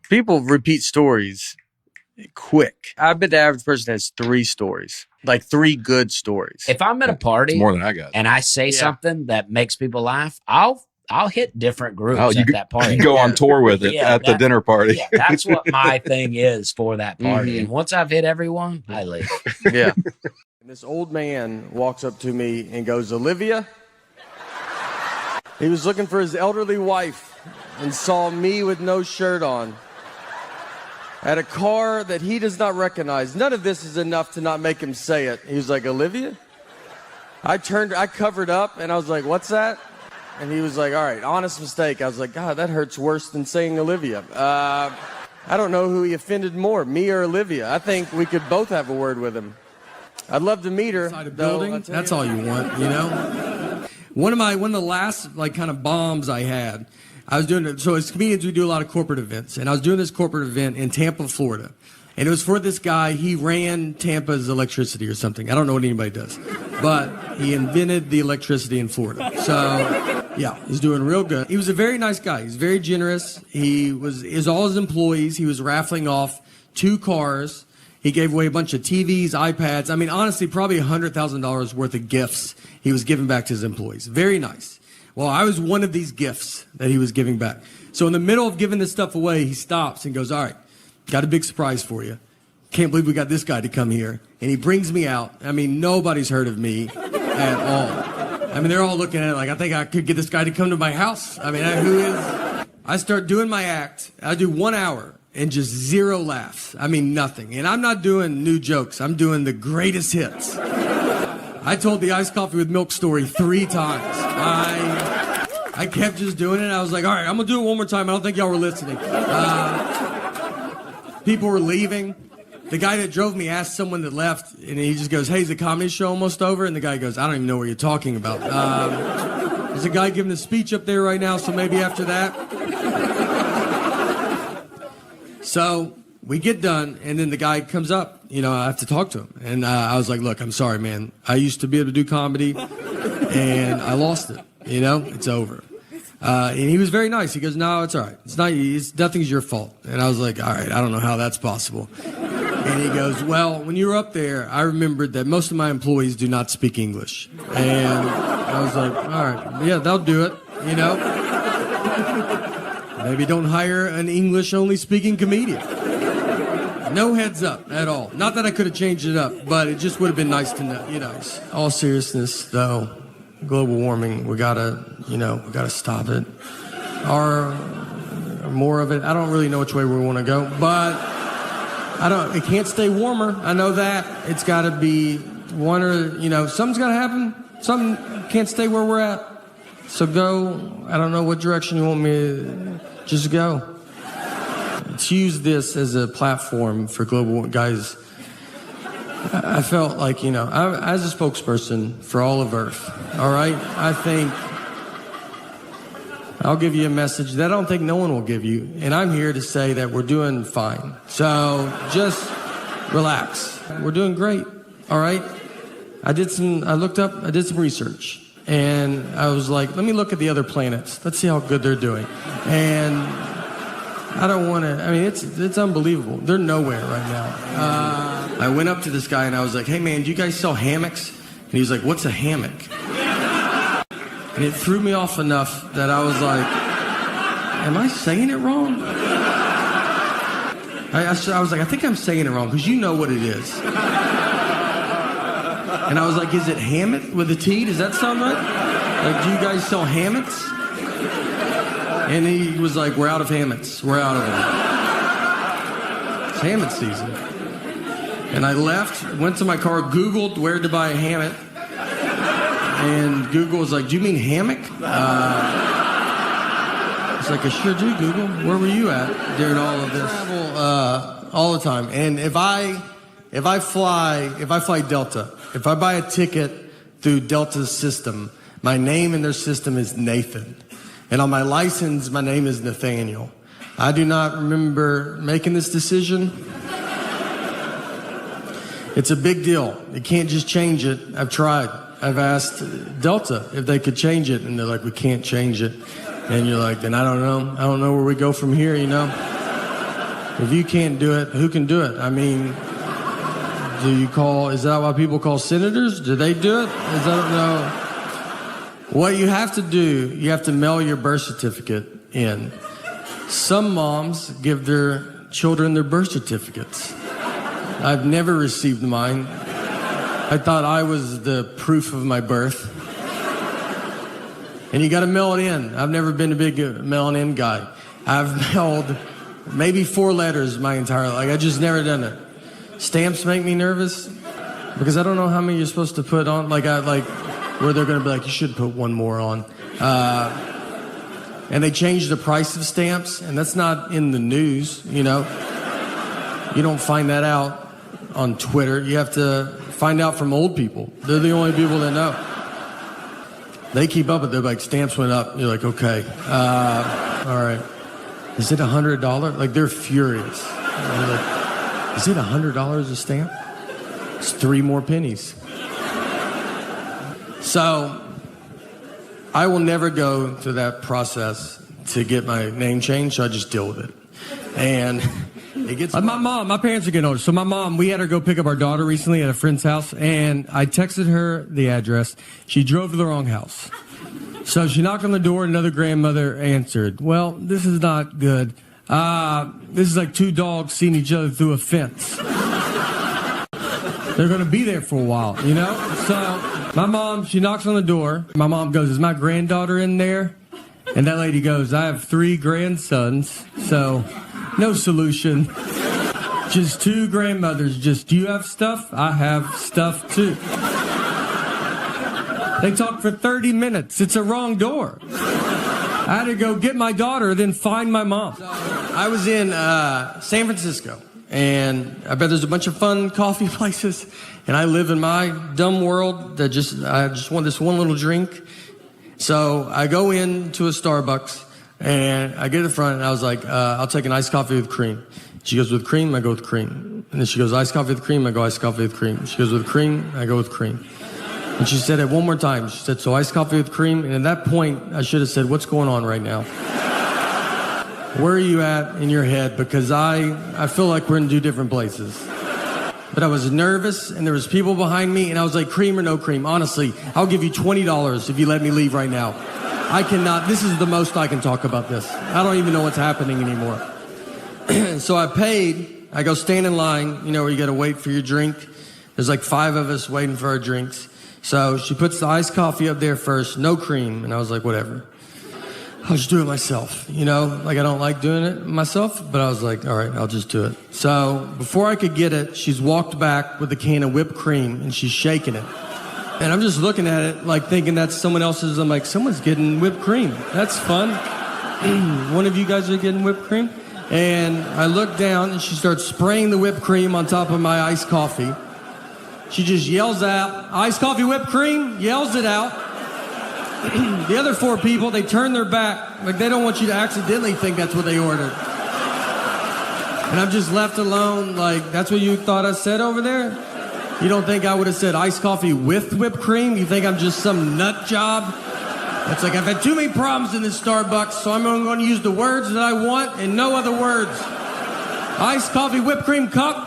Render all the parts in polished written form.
People repeat stories quick. I bet the average person has 3 stories, like 3 good stories. If I'm at a party, it's more than I got, and I say something that makes people laugh, I'll hit different groups at that party. You go on tour with it at the dinner party. Yeah, that's what my thing is for that party. Mm-hmm. And once I've hit everyone, I leave. Yeah. And this old man walks up to me and goes, Olivia? He was looking for his elderly wife and saw me with no shirt on at a car that he does not recognize. None of this is enough to not make him say it. He was like, Olivia? I covered up, and I was like, what's that? And he was like, all right, honest mistake. I was like, God, that hurts worse than saying Olivia. I don't know who he offended more, me or Olivia. I think we could both have a word with him. I'd love to meet her. Inside a building, that's all you want, you know? One of the last, like, kind of bombs I had, I was doing it. So as comedians, we do a lot of corporate events. And I was doing this corporate event in Tampa, Florida. And it was for this guy. He ran Tampa's electricity or something. I don't know what anybody does. But he invented the electricity in Florida. So, yeah, he's doing real good. He was a very nice guy. He's very generous. He was all his employees. He was raffling off 2 cars. He gave away a bunch of TVs, iPads. I mean, honestly, probably $100,000 worth of gifts he was giving back to his employees. Very nice. Well, I was one of these gifts that he was giving back. So in the middle of giving this stuff away, he stops and goes, all right, got a big surprise for you. Can't believe we got this guy to come here. And he brings me out. I mean, nobody's heard of me at all. I mean, they're all looking at it like, I think I could get this guy to come to my house. I mean, who is? I start doing my act. I do 1 hour and just 0 laughs. I mean, nothing. And I'm not doing new jokes. I'm doing the greatest hits. I told the iced coffee with milk story 3 times. I kept just doing it. I was like, all right, I'm going to do it one more time. I don't think y'all were listening. People were leaving. The guy that drove me asked someone that left, and he just goes, hey, is the comedy show almost over? And the guy goes, I don't even know what you're talking about. There's a guy giving a speech up there right now, so maybe after that. So we get done, and then the guy comes up. You know, I have to talk to him. And I was like, look, I'm sorry, man. I used to be able to do comedy, and I lost it. You know, it's over. And he was very nice. He goes, no, it's all right. Nothing's your fault. And I was like, all right, I don't know how that's possible. And he goes, well, when you were up there, I remembered that most of my employees do not speak English. And I was like, all right, yeah, they'll do it, you know. Maybe don't hire an English-only speaking comedian. No heads up at all. Not that I could have changed it up, but it just would have been nice to know, you know. All seriousness, though, global warming, we gotta stop it. Or more of it. I don't really know which way we want to go, but it can't stay warmer. I know that. It's got to be one or, you know, something's got to happen. Something can't stay where we're at. So go, I don't know what direction you want me to just go. Let's use this as a platform for global guys. I felt like, you know, as a spokesperson for all of Earth, all right, I think I'll give you a message that I don't think no one will give you. And I'm here to say that we're doing fine. So just relax. We're doing great, all right? I did some research. And I was like, let me look at the other planets. Let's see how good they're doing. And I don't want to, I mean, it's unbelievable. They're nowhere right now. I went up to this guy and I was like, hey man, do you guys sell hammocks? And he was like, what's a hammock? And it threw me off enough that I was like, am I saying it wrong? I was like, I think I'm saying it wrong because you know what it is. And I was like, is it hammock with a T? Does that sound right? Like, do you guys sell hammocks? And he was like, we're out of hammocks. We're out of them. It's hammock season. And I left, went to my car, Googled where to buy a hammock. And Google was like, do you mean hammock? I was like, I sure do, Google. Where were you at during all of this? I travel all the time. And if I fly Delta, if I buy a ticket through Delta's system, my name in their system is Nathan. And on my license, my name is Nathaniel. I do not remember making this decision. It's a big deal. You can't just change it. I've tried. I've asked Delta if they could change it, and they're like, we can't change it. And you're like, then I don't know. I don't know where we go from here, you know? If you can't do it, who can do it? I mean, is that why people call senators? Do they do it? I don't know. What you have to do, you have to mail your birth certificate in. Some moms give their children their birth certificates. I've never received mine. I thought I was the proof of my birth. And you got to mail it in. I've never been a big mail it in guy. I've mailed maybe 4 letters my entire life. I just never done it. Stamps make me nervous because I don't know how many you're supposed to put on. Where they're going to be like, you should put one more on. And they changed the price of stamps, and that's not in the news, you know. You don't find that out on Twitter. You have to find out from old people. They're the only people that know. They keep up with it. They're like, stamps went up. You're like, okay. All right. Is it $100? Like, they're furious. They're like, is it $100 a stamp? It's 3 more pennies. So, I will never go through that process to get my name changed, so I just deal with it. And it gets... My parents are getting older. So my mom, we had her go pick up our daughter recently at a friend's house, and I texted her the address. She drove to the wrong house. So she knocked on the door, another grandmother answered. Well, this is not good. This is like 2 dogs seeing each other through a fence. They're going to be there for a while, you know? So my mom, she knocks on the door. My mom goes, is my granddaughter in there? And that lady goes, I have 3 grandsons, so no solution. Just 2 grandmothers. Just, do you have stuff? I have stuff too. They talked for 30 minutes. It's a wrong door. I had to go get my daughter, then find my mom. I was in San Francisco, and I bet there's a bunch of fun coffee places, and I live in my dumb world that I just want this one little drink. So I go into a Starbucks, and I get to the front, and I was like, I'll take an iced coffee with cream. She goes, with cream? I go with cream. And then she goes, iced coffee with cream? I go, iced coffee with cream. She goes, with cream? I go with cream. And she said it one more time. She said, so iced coffee with cream? And at that point, I should have said, what's going on right now? Where are you at in your head? Because I feel like we're in 2 different places. But I was nervous, and there was people behind me, and I was like, cream or no cream? Honestly, I'll give you $20 if you let me leave right now. I cannot, this is the most I can talk about this. I don't even know what's happening anymore. So I paid. I go stand in line, you know, where you got to wait for your drink. There's like 5 of us waiting for our drinks. So she puts the iced coffee up there first, no cream. And I was like, whatever. I'll just do it myself, you know? Like, I don't like doing it myself, but I was like, all right, I'll just do it. So before I could get it, she's walked back with a can of whipped cream, and she's shaking it. And I'm just looking at it, like, thinking that's someone else's. I'm like, someone's getting whipped cream. That's fun. One of you guys are getting whipped cream? And I look down, and she starts spraying the whipped cream on top of my iced coffee. She just yells out, iced coffee whipped cream, yells it out. The other 4 people, they turn their back, like they don't want you to accidentally think that's what they ordered. And I'm just left alone, like, that's what you thought I said over there? You don't think I would have said iced coffee with whipped cream? You think I'm just some nut job? It's like, I've had too many problems in this Starbucks, so I'm only going to use the words that I want and no other words. Iced coffee whipped cream cup.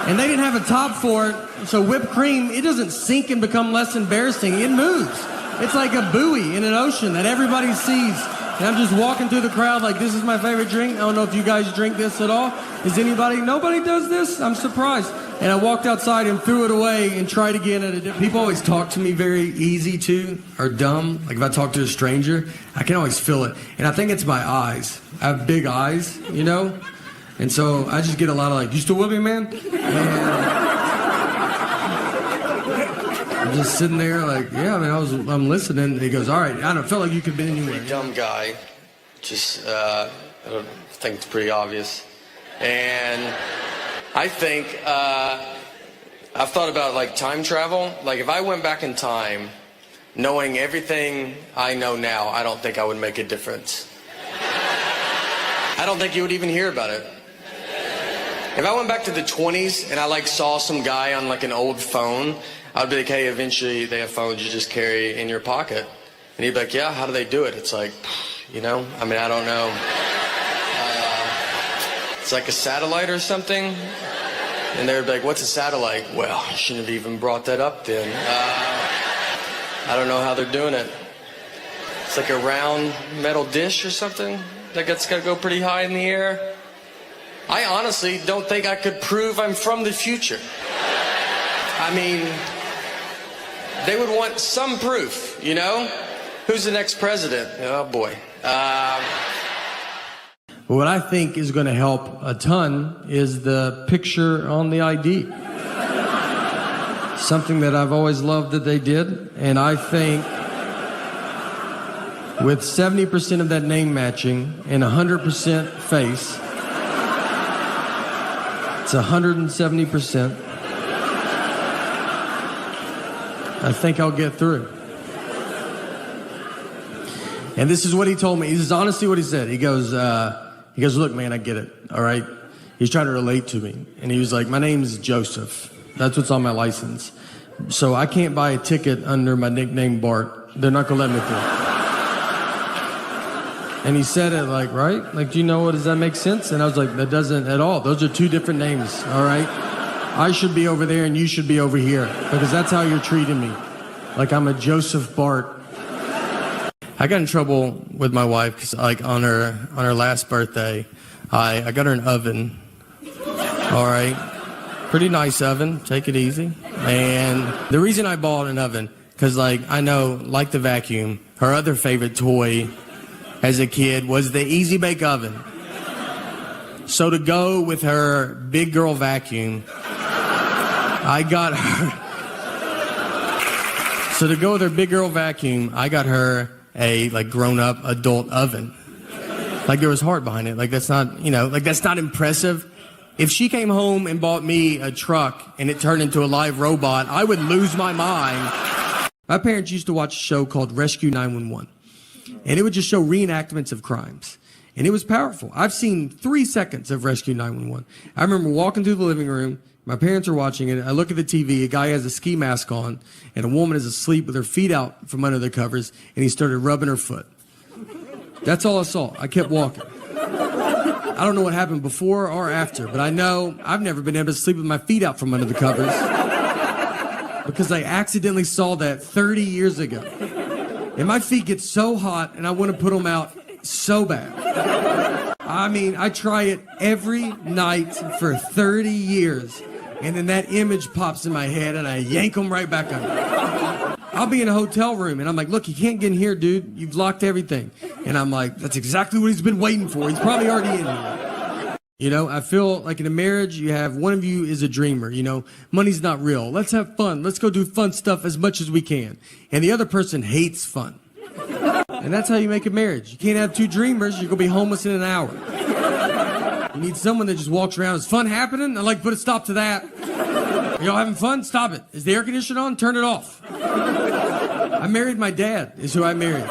And they didn't have a top for it, so whipped cream, it doesn't sink and become less embarrassing. It moves. It's like a buoy in an ocean that everybody sees. And I'm just walking through the crowd like, this is my favorite drink. I don't know if you guys drink this at all. Is anybody? Nobody does this? I'm surprised. And I walked outside and threw it away and tried again at a different... People always talk to me very easy too, or dumb. Like if I talk to a stranger, I can always feel it. And I think it's my eyes. I have big eyes, you know? And so I just get a lot of like, you still with me, man? And I'm just sitting there like, yeah, man, I'm listening. And he goes, all right, I don't feel like you could be anywhere. Pretty dumb guy. Just, I think it's pretty obvious. And I think, I've thought about like time travel. Like if I went back in time, knowing everything I know now, I don't think I would make a difference. I don't think you would even hear about it. If I went back to the 20s and I like saw some guy on like an old phone, I'd be like, hey, eventually they have phones you just carry in your pocket. And he'd be like, yeah, how do they do it? It's like, you know, I mean, I don't know. it's like a satellite or something. And they'd be like, what's a satellite? Well, I shouldn't have even brought that up then. I don't know how they're doing it. It's like a round metal dish or something that's got to go pretty high in the air. I honestly don't think I could prove I'm from the future. I mean, they would want some proof, you know? Who's the next president? Oh, boy. What I think is going to help a ton is the picture on the ID. Something that I've always loved that they did, and I think with 70% of that name matching and 100% face, it's 170%. I think I'll get through. And this is what he told me. This is honestly what he said. He goes, look, man, I get it, all right? He's trying to relate to me. And he was like, my name's Joseph. That's what's on my license. So I can't buy a ticket under my nickname Bart. They're not going to let me through. And he said it like, right? Like, do you know what, does that make sense? And I was like, that doesn't at all. Those are two different names, all right? I should be over there and you should be over here because that's how you're treating me. Like I'm a Joseph Bart. I got in trouble with my wife because, like, on her last birthday, I got her an oven. All right, pretty nice oven. Take it easy. And the reason I bought an oven because, like, I know, like the vacuum, her other favorite toy as a kid was the Easy Bake Oven. So to go with her big girl vacuum, I got her. So to go with her big girl vacuum, I got her a like grown-up adult oven. Like there was heart behind it. Like that's not, you know, like that's not impressive. If she came home and bought me a truck and it turned into a live robot, I would lose my mind. My parents used to watch a show called Rescue 911. And it would just show reenactments of crimes. And it was powerful. I've seen 3 seconds of Rescue 911. I remember walking through the living room. My parents are watching it. I look at the TV. A guy has a ski mask on, and a woman is asleep with her feet out from under the covers, and he started rubbing her foot. That's all I saw. I kept walking. I don't know what happened before or after, but I know I've never been able to sleep with my feet out from under the covers because I accidentally saw that 30 years ago. And my feet get so hot, and I want to put them out so bad. I mean, I try it every night for 30 years. And then that image pops in my head and I yank them right back under. I'll be in a hotel room and I'm like, look, you can't get in here, dude. You've locked everything. And I'm like, that's exactly what he's been waiting for. He's probably already in here. You know, I feel like in a marriage, you have one of you is a dreamer. You know, money's not real. Let's have fun. Let's go do fun stuff as much as we can. And the other person hates fun. And that's how you make a marriage. You can't have two dreamers. You're going to be homeless in an hour. You need someone that just walks around. Is fun happening? I'd like to put a stop to that. Are y'all having fun? Stop it. Is the air conditioner on? Turn it off. I married my dad, is who I married.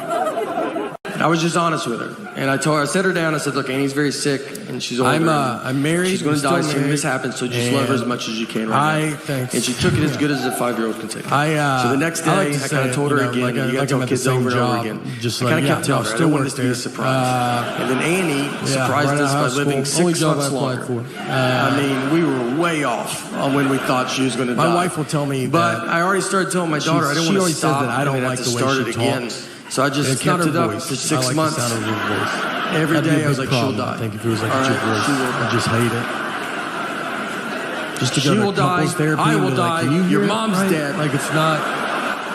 I was just honest with her. And I set her down. I said, look, Annie's very sick, and she's older. I'm married. She's going to die soon. This happens, so just love her as much as you can right now. Thanks. And she took it as good as a 5-year-old can take it. So the next day, I kind of told her again, you got to tell kids over and over again. I kind of kept telling her, I don't want this to be a surprise. And then Annie surprised us by living 6 months longer. I mean, we were way off on when we thought she was going to die. My wife will tell me that. But I already started telling my daughter, I didn't want to stop. I don't like the way she talks. So I just kept it up for 6 months. Every day I was like, she'll die. I think if it was like a voice, I just hate it. Just to go to couples therapy. I will die. Your mom's dead. Like it's not.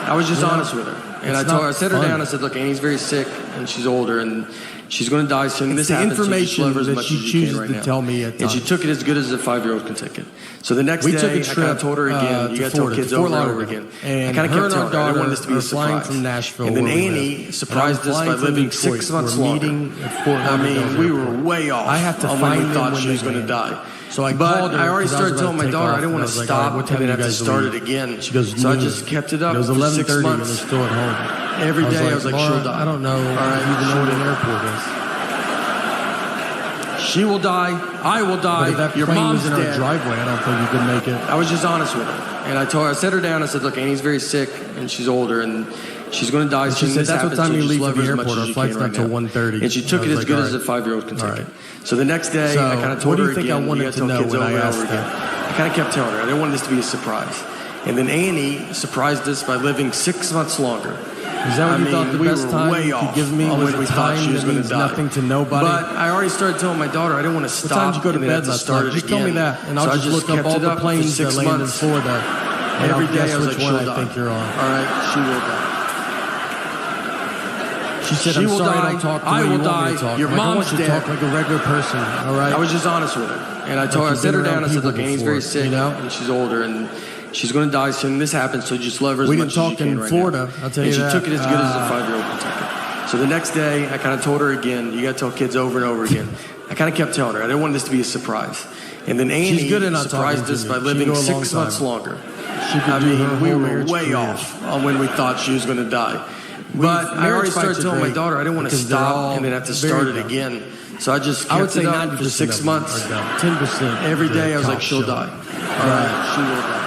I was just honest with her. And I told her, I set her down. I said, look, Annie's very sick and she's older and she's going to die soon. This happens. Information that she chooses to tell me at times. And she took it as good as a 5-year-old can take it. So the next day, I kind of told her again, you got to tell kids over and over again. And I kind of kept telling her, I don't want this to be a surprise. From Nashville, and then Annie surprised us by living 6 months longer. I mean, we were way off. I have to find when we thought she was going to die. So I called her. I already started telling my daughter I didn't want to stop and then have to start it again. She goes, so I just kept it up for 6 months. And still at home. Every day I was like, she'll die. I don't know. All right, even know what an airport is. She will die. I will die. But if that your mom's in our driveway, I don't think you could make it. I was just honest with her. And I told her, I set her down. I said, look, Annie's very sick and she's older and She's going to die She soon. said, This "That's what happens, time so you just leave love from her the as much airport. as Our you flight's can not right till now." 1:30. And she took it I as was good like, as a all 5-year-old can take right. it. So the next day, So, I kind of what told do her you think I again, wanted you gotta to tell know kids when I over and asked over again. that? I kind of kept telling her. I didn't want this to be a surprise. And then Annie surprised us by living 6 months longer. Is that what I you mean, thought the we best were time way you could off give me on was when a we thought time she was that going means to die. nothing to nobody? But I already started telling my daughter I didn't want to What stop. time did you go to and then bed have to last start night? it Just tell me again. that, and I'll So I just look up kept all it the for planes that 6 land in months. Florida. And Every I'll day guess I was which like, one she'll I die. think you're on. All right, she will die. She said, She "I'm will sorry I die. don't talk the I way will you want me die. to talk. Your Like, I want mom's you to dead." talk like a regular person, all right?" I was just honest with her. And I told her, I you've set her been down, I around said, look, people Annie's very before, sick, you know? and she's older, and she's going to die soon. This happens, so just love her as We much didn't as you talk in can right Florida, now. I'll tell and you she that. took it as good as a 5-year-old can take it. So the next day, I kind of told her again, you got to tell kids over and over again. I kind of kept telling her. I didn't want this to be a surprise. And then Annie She's good at not surprised talking us to by me. living She can go a long 6 months time. longer. She could I do her mean, we whole were marriage way career. off on when we thought she was going to die. But I already marriage started fights are telling my great daughter I didn't want to because they're all stop and then have to very start it dumb. again. So I just I would kept say it up 90% for 6 months. are dumb. 10%. Every day I was cop like, she'll show. die. All right, she will die.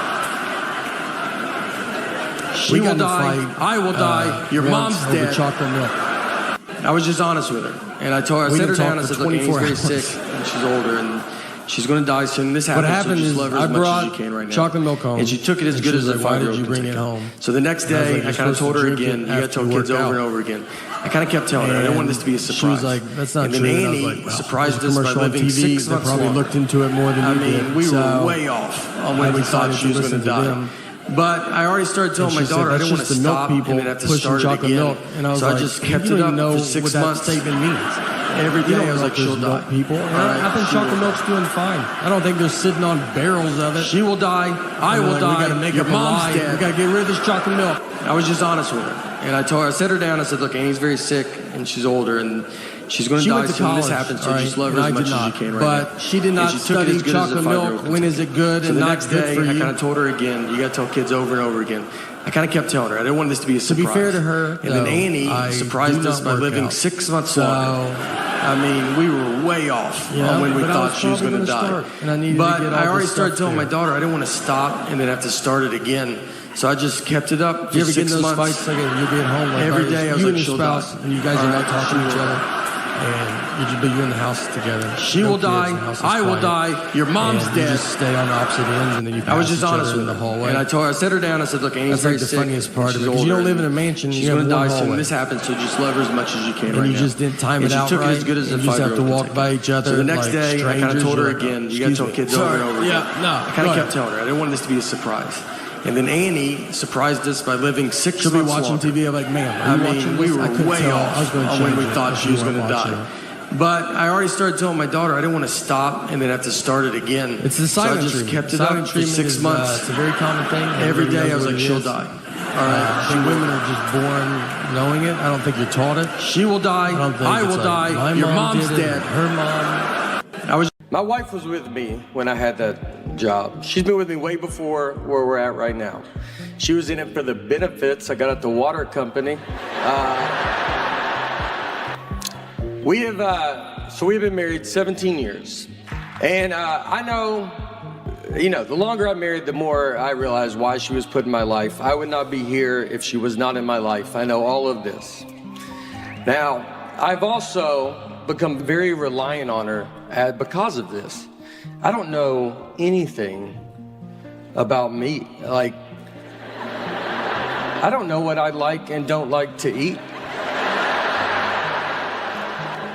She We got will in a die. fight, I will die. Your once mom's over dead. chocolate milk. I was just honest with her. And I told her, I We set her didn't down. I talk said, for look, Annie's 24 very hours. sick and she's older and she's going to die soon. This What happens, so happened just is love her I as much as brought you can right now. chocolate milk home. And she took it as and good she as was a like, "Why did 5-year-old you can bring take it home?" So the next And I was day, like, I "You're kind of supposed told to her drink it again, you got to after tell you kids work over and out." over again. I kind of kept telling her, I didn't want this to be a surprise. She was like, "That's not and true." then And I was Annie like, "Well, surprised there's a us by commercial on living TV. 6 They months probably longer. looked into it more than I you mean, did. we So were way off on when I we thought decided she was to going to listen to die. them. But I already started telling my And she daughter I said, didn't want "That's to just the milk stop people and then have to pushing start it chocolate again. milk." And I was So like, I just "You kept don't it even up know for 6 what that months. statement means. Every You day don't I know was if like, she'll there's milk die. people. All right, I think she chocolate will milk's doing fine. I don't think they're sitting on barrels of it. She will die. I And will like, die. We gotta make Your up a mom's lie. dead. We gotta get rid of this chocolate milk. I was just honest with her. And I told her, I set her down. I said, look, Annie's very sick and she's older and she's going to She die went to soon. college. This happens, so all right, just love her and as I much did as you not. can right But now. she did not And she took it study as good as a chocolate 5-year-old milk. can When take is it good So and the not next good day, for I you? kind of told her again, you got to tell kids over and over again. I kind of kept telling her. I didn't want this to be a To be surprise. fair to her, and then though, Annie I surprised do us not by work living out. 6 months So, longer. I mean, we were way off Yeah, on when we but I thought was she was probably going to gonna die. start, and I needed to But get all I this already stuff started telling my there. daughter I didn't want to stop and then have to start it again. So I just kept it up for You ever get 6 in those months. fights like you'll be at home like Every right, day I was you like, and your she'll spouse die. and you guys All are right, not talking to she each will. other but you're in the house together. She No will kids, die. the house is I will quiet. die. Your mom's And dead. You just stay on opposite ends and then you I was pass just each honest other with in the her. hallway. And I told her, I set her down. I said, look, Annie's That's very like the sick. funniest part of She's it, 'cause you don't older, live in a and mansion, She's you have going to one die soon. hallway. This happens, so just love her as much as you can and right you now. just didn't time And it she out took right. it as good as a and you just have to 5-year-old walk can by take. each other. So the next like day, I kind of strangers, told her you're like, again, you got to tell kids over and over again. Yeah, no. I kind of kept telling her. I didn't want this to be a surprise. And then Annie surprised us by living 6 She'll be months watching longer. TV. I'm like, "Man, are I you mean, watching we this?" were I couldn't way tell. off I was going to on when change we it thought if she you was going to weren't die. watching. But I already started telling my daughter I didn't want to stop and then have to start it again. It's the silent So I just treatment. kept it Silent up for treatment 6 is, months. it's a very common thing. Every Everybody day I knows was what like, it she'll is. die. All right, I think women are just born knowing it. I don't think you're taught it. She will die. I don't think I it's will like, die. my Your mom mom's did it, dead. Her mom. My wife was with me when I had that job. She's been with me way before where we're at right now. She was in it for the benefits. I got at the water company. We've been married 17 years. And I know, the longer I'm married, the more I realize why she was put in my life. I would not be here if she was not in my life. I know all of this. Now, I've also become very reliant on her because of this. I don't know anything about me. Like, I don't know what I like and don't like to eat.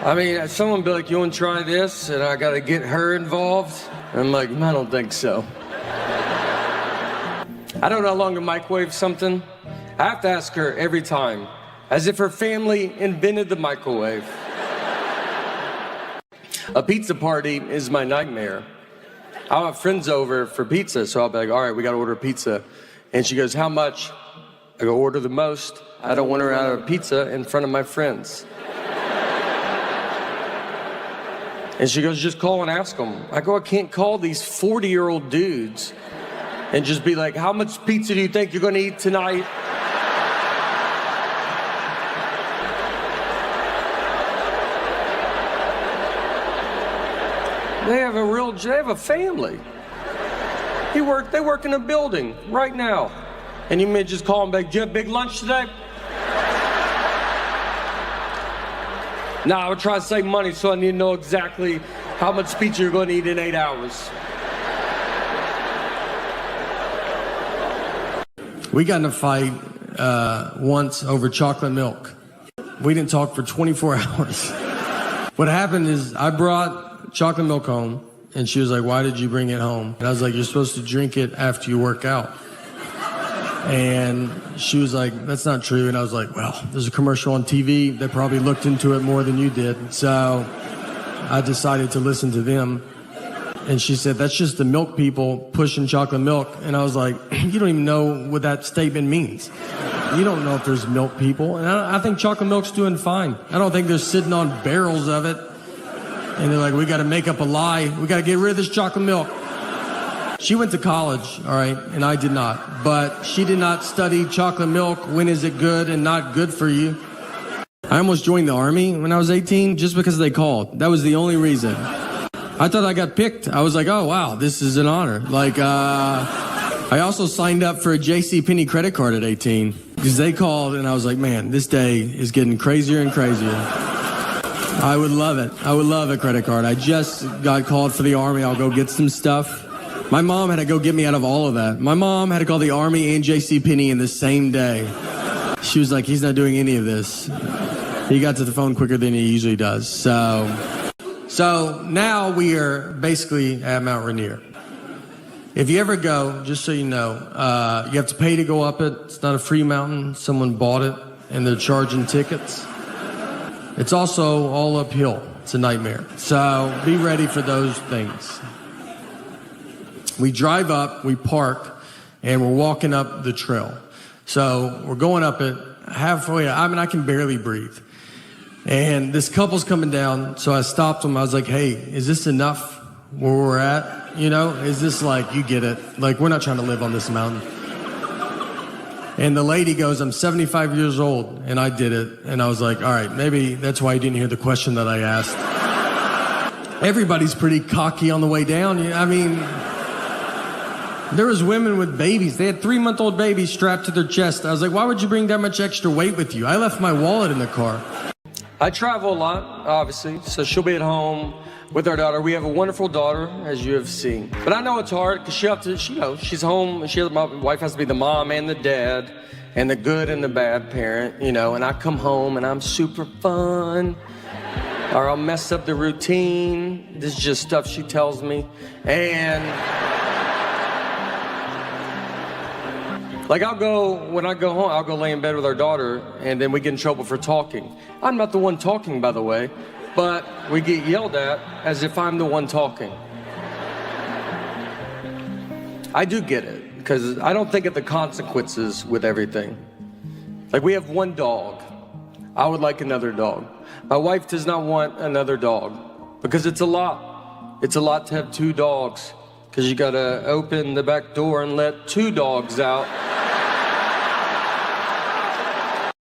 I mean, someone be like, you want to try this? And I got to get her involved. And I'm like, I don't think so. I don't know how long to microwave something. I have to ask her every time, as if her family invented the microwave. A pizza party is my nightmare. I'll have friends over for pizza, so I'll be like, all right, we got to order pizza. And she goes, how much? I go, order the most. I don't want her out of pizza in front of my friends. And she goes, just call and ask them. I go, I can't call these 40-year-old dudes and just be like, how much pizza do you think you're going to eat tonight? They have a family. They work in a building right now. And you may just call them back, do you have big lunch today? Nah, I would try to save money, so I need to know exactly how much pizza you're going to eat in 8 hours. We got in a fight once over chocolate milk. We didn't talk for 24 hours. What happened is I brought chocolate milk home, and she was like, why did you bring it home? And I was like, you're supposed to drink it after you work out. And she was like, that's not true. And I was like, well, there's a commercial on TV that probably looked into it more than you did. So I decided to listen to them. And she said, that's just the milk people pushing chocolate milk. And I was like, you don't even know what that statement means. You don't know if there's milk people. And I think chocolate milk's doing fine. I don't think they're sitting on barrels of it. And they're like, we got to make up a lie. We got to get rid of this chocolate milk. She went to college, all right, and I did not. But she did not study chocolate milk. When is it good and not good for you? I almost joined the Army when I was 18 just because they called. That was the only reason. I thought I got picked. I was like, oh, wow, this is an honor. Like, I also signed up for a JCPenney credit card at 18 because they called, and I was like, man, this day is getting crazier and crazier. I would love it. I would love a credit card. I just got called for the Army. I'll go get some stuff. My mom had to go get me out of all of that. My mom had to call the Army and JCPenney in the same day. She was like, he's not doing any of this. He got to the phone quicker than he usually does. So now we are basically at Mount Rainier. If you ever go, just so you know, you have to pay to go up it. It's not a free mountain. Someone bought it, and they're charging tickets. It's also all uphill. It's a nightmare. So be ready for those things. We drive up, we park, and we're walking up the trail. So we're going up it halfway. I mean, I can barely breathe. And this couple's coming down, so I stopped them. I was like, hey, is this enough where we're at? You know, is this like, you get it. Like, we're not trying to live on this mountain. And the lady goes, I'm 75 years old, and I did it. And I was like, all right, maybe that's why you didn't hear the question that I asked. Everybody's pretty cocky on the way down. I mean, there was women with babies. They had 3-month-old babies strapped to their chest. I was like, why would you bring that much extra weight with you? I left my wallet in the car. I travel a lot, obviously, so she'll be at home with our daughter. We have a wonderful daughter, as you have seen. But I know it's hard because she's home, and my wife has to be the mom and the dad and the good and the bad parent, and I come home and I'm super fun, or I'll mess up the routine. This is just stuff she tells me. And like when I go home, I'll go lay in bed with our daughter, and then we get in trouble for talking. I'm not the one talking, by the way, but we get yelled at as if I'm the one talking. I do get it, because I don't think of the consequences with everything. Like, we have one dog. I would like another dog. My wife does not want another dog, because it's a lot. It's a lot to have 2 dogs, because you gotta open the back door and let 2 dogs out.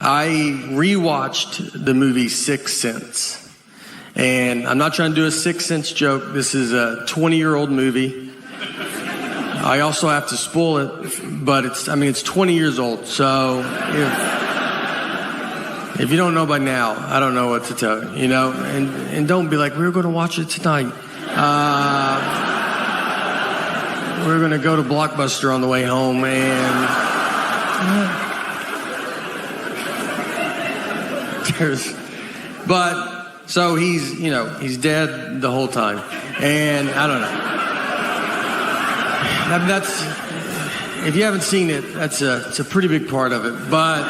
I rewatched the movie Sixth Sense. And I'm not trying to do a Sixth Sense joke. This is a 20-year-old movie. I also have to spoil it, but it's 20 years old. So if you don't know by now, I don't know what to tell you, And don't be like, we're going to watch it tonight. We're going to go to Blockbuster on the way home, and so he's dead the whole time, and I don't know. I mean, if you haven't seen it, it's a pretty big part of it. But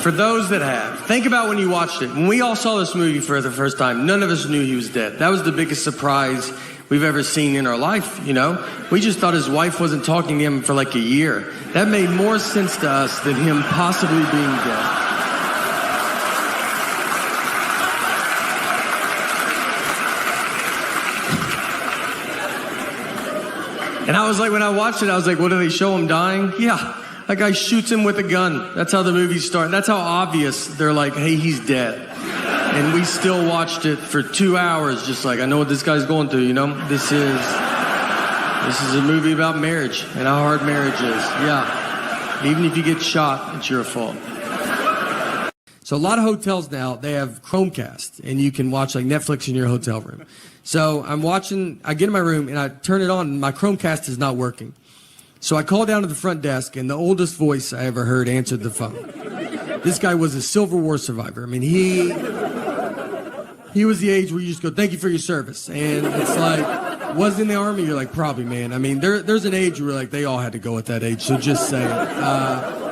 for those that have, think about when you watched it. When we all saw this movie for the first time, none of us knew he was dead. That was the biggest surprise we've ever seen in our life, We just thought his wife wasn't talking to him for like a year. That made more sense to us than him possibly being dead. And I was like, when I watched it, I was like, what do they show him dying? Yeah, that guy shoots him with a gun. That's how the movie starts. That's how obvious they're like, hey, he's dead. And we still watched it for 2 hours, just like, I know what this guy's going through, This is a movie about marriage and how hard marriage is. Yeah. Even if you get shot, it's your fault. So a lot of hotels now, they have Chromecast, and you can watch like Netflix in your hotel room. So I get in my room, and I turn it on, and my Chromecast is not working. So I call down to the front desk, and the oldest voice I ever heard answered the phone. This guy was a Civil War survivor. I mean, he was the age where you just go, thank you for your service. And it's like, was in the Army? You're like, probably, man. I mean, there's an age where like they all had to go at that age, so just say it.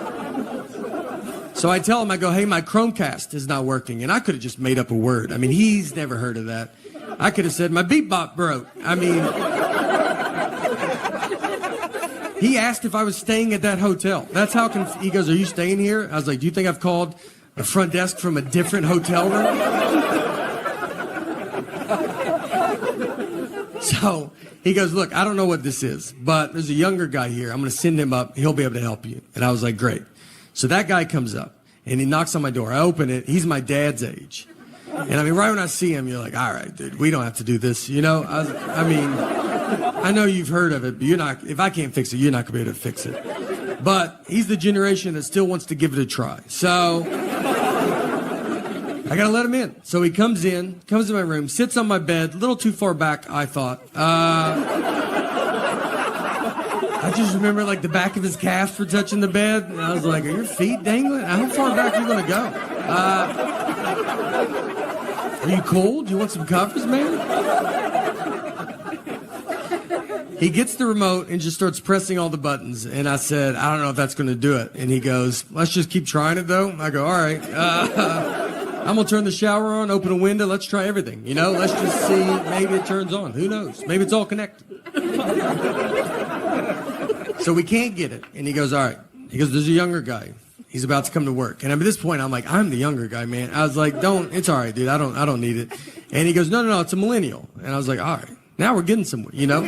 So I tell him, I go, hey, my Chromecast is not working. And I could have just made up a word. I mean, he's never heard of that. I could have said, my beatbot broke. I mean, he asked if I was staying at that hotel. That's how he goes, are you staying here? I was like, do you think I've called the front desk from a different hotel room? So he goes, look, I don't know what this is, but there's a younger guy here. I'm going to send him up. He'll be able to help you. And I was like, great. So that guy comes up, and he knocks on my door. I open it. He's my dad's age. And I mean, right when I see him, you're like, all right, dude, we don't have to do this. You know, I mean, I know you've heard of it, but if I can't fix it, you're not going to be able to fix it. But he's the generation that still wants to give it a try. So I got to let him in. So he comes in my room, sits on my bed, a little too far back, I thought. I just remember like the back of his calves were touching the bed, and I was like, are your feet dangling? How far back are you going to go? Are you cold? Do you want some covers, man? He gets the remote and just starts pressing all the buttons, and I said, I don't know if that's going to do it. And he goes, let's just keep trying it, though. I go, all right. I'm going to turn the shower on, open a window. Let's try everything. You know, let's just see. Maybe it turns on. Who knows? Maybe it's all connected. So we can't get it. And he goes, all right. He goes, there's a younger guy. He's about to come to work. And at this point, I'm like, I'm the younger guy, man. I was like, it's all right, dude. I don't need it. And he goes, no, it's a millennial. And I was like, all right, now we're getting somewhere, you know?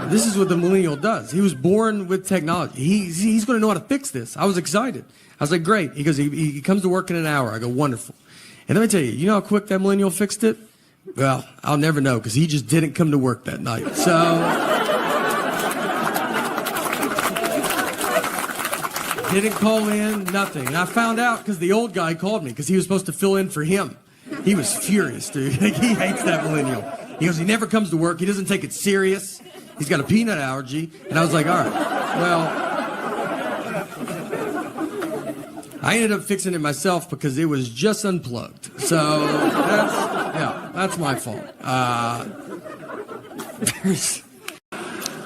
This is what the millennial does. He was born with technology. He's going to know how to fix this. I was excited. I was like, great. He goes, he comes to work in an hour. I go, wonderful. And let me tell you, you know how quick that millennial fixed it? Well, I'll never know because he just didn't come to work that night. So didn't call in, nothing. And I found out because the old guy called me because he was supposed to fill in for him. He was furious, dude. He hates that millennial. He goes, he never comes to work. He doesn't take it serious. He's got a peanut allergy. And I was like, all right, well, I ended up fixing it myself because it was just unplugged. So that's my fault.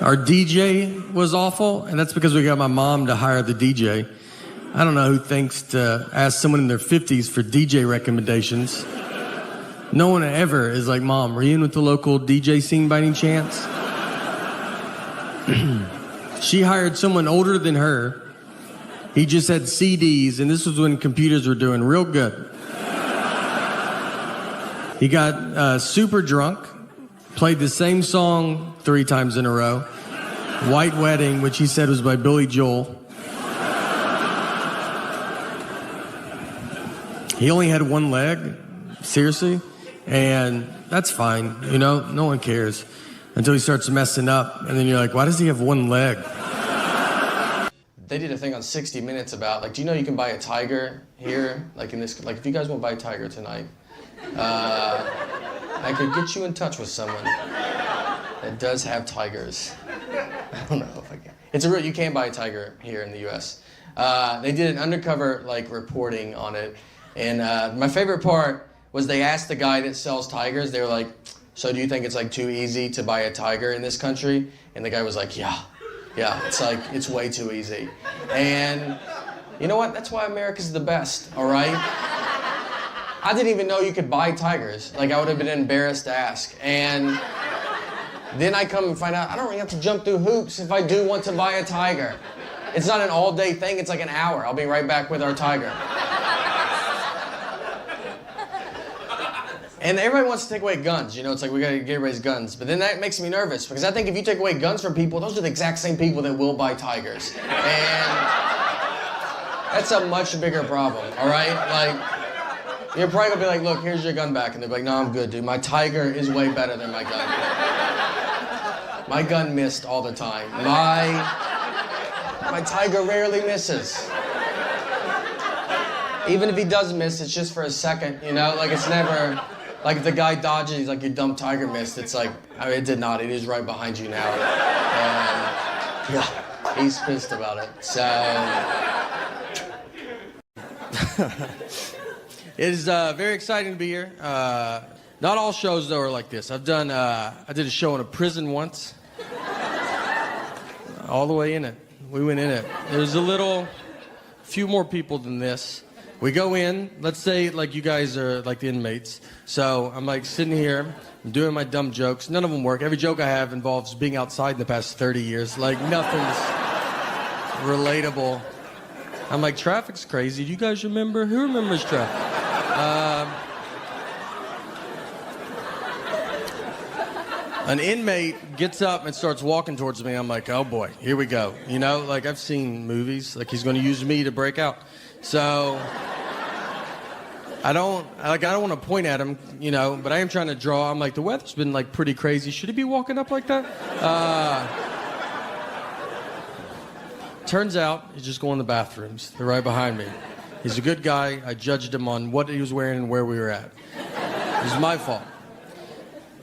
Our DJ was awful, and that's because we got my mom to hire the DJ. I don't know who thinks to ask someone in their 50s for DJ recommendations. No one ever is like, Mom, were you in with the local DJ scene by any chance? She hired someone older than her. He just had CDs, and this was when computers were doing real good. He got super drunk, played the same song 3 times in a row. White Wedding, which he said was by Billy Joel. He only had one leg, seriously, and that's fine, you know, no one cares until he starts messing up, and then you're like, why does he have one leg? They did a thing on 60 Minutes about, like, do you know you can buy a tiger here? Like, in this, like, if you guys want to buy a tiger tonight, I could get you in touch with someone that does have tigers. I don't know if I can. It's a real, you can buy a tiger here in the U.S. They did an undercover, like, reporting on it. And my favorite part was they asked the guy that sells tigers, they were like, so do you think it's, like, too easy to buy a tiger in this country? And the guy was like, yeah, it's like, it's way too easy. And you know what? That's why America's the best, all right? I didn't even know you could buy tigers. Like, I would have been embarrassed to ask. And then I come and find out I don't really have to jump through hoops if I do want to buy a tiger. It's not an all-day thing, it's like an hour. I'll be right back with our tiger. And everybody wants to take away guns. You know, it's like we gotta get everybody's guns. But then that makes me nervous because I think if you take away guns from people, those are the exact same people that will buy tigers. And that's a much bigger problem, all right? Like, you're probably gonna be like, look, here's your gun back. And they're like, no, I'm good, dude. My tiger is way better than my gun. My gun missed all the time. My tiger rarely misses. Even if he does miss, it's just for a second, you know? Like, it's never, like, if the guy dodges, he's like, you dumb tiger missed. It's like, I mean, it did not. It is right behind you now. And, yeah, he's pissed about it. So, it is very exciting to be here. Not all shows, though, are like this. I did a show in a prison once. All the way in it. We went in it. There's few more people than this. We go in, let's say like you guys are like the inmates. So I'm like sitting here, I'm doing my dumb jokes. None of them work. Every joke I have involves being outside in the past 30 years. Like nothing's relatable. I'm like, traffic's crazy. Do you guys remember? Who remembers traffic? An inmate gets up and starts walking towards me. I'm like, oh boy, here we go. You know, like I've seen movies, like he's going to use me to break out. So I don't want to point at him, you know, but I am trying to draw. I'm like, the weather's been like pretty crazy. Should he be walking up like that? Turns out he's just going to the bathrooms. They're right behind me. He's a good guy. I judged him on what he was wearing and where we were at. It was my fault.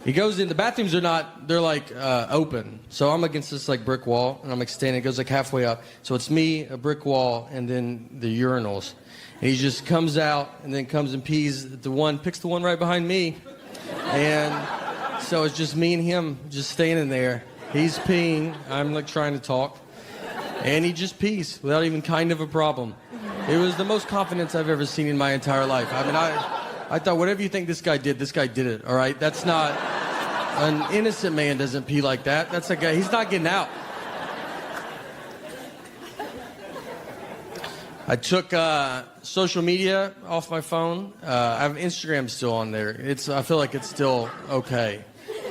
He goes in, the bathrooms are not, they're like open. So I'm against this like brick wall and I'm like standing, it goes like halfway up. So it's me, a brick wall, and then the urinals. And he just comes out and then comes and pees at picks the one right behind me. And so it's just me and him just standing there. He's peeing, I'm like trying to talk. And he just pees without even kind of a problem. It was the most confidence I've ever seen in my entire life. I mean, I thought, whatever you think this guy did it, all right? That's not, an innocent man doesn't pee like that. That's a guy, he's not getting out. I took social media off my phone. I have Instagram still on there. I feel like it's still okay.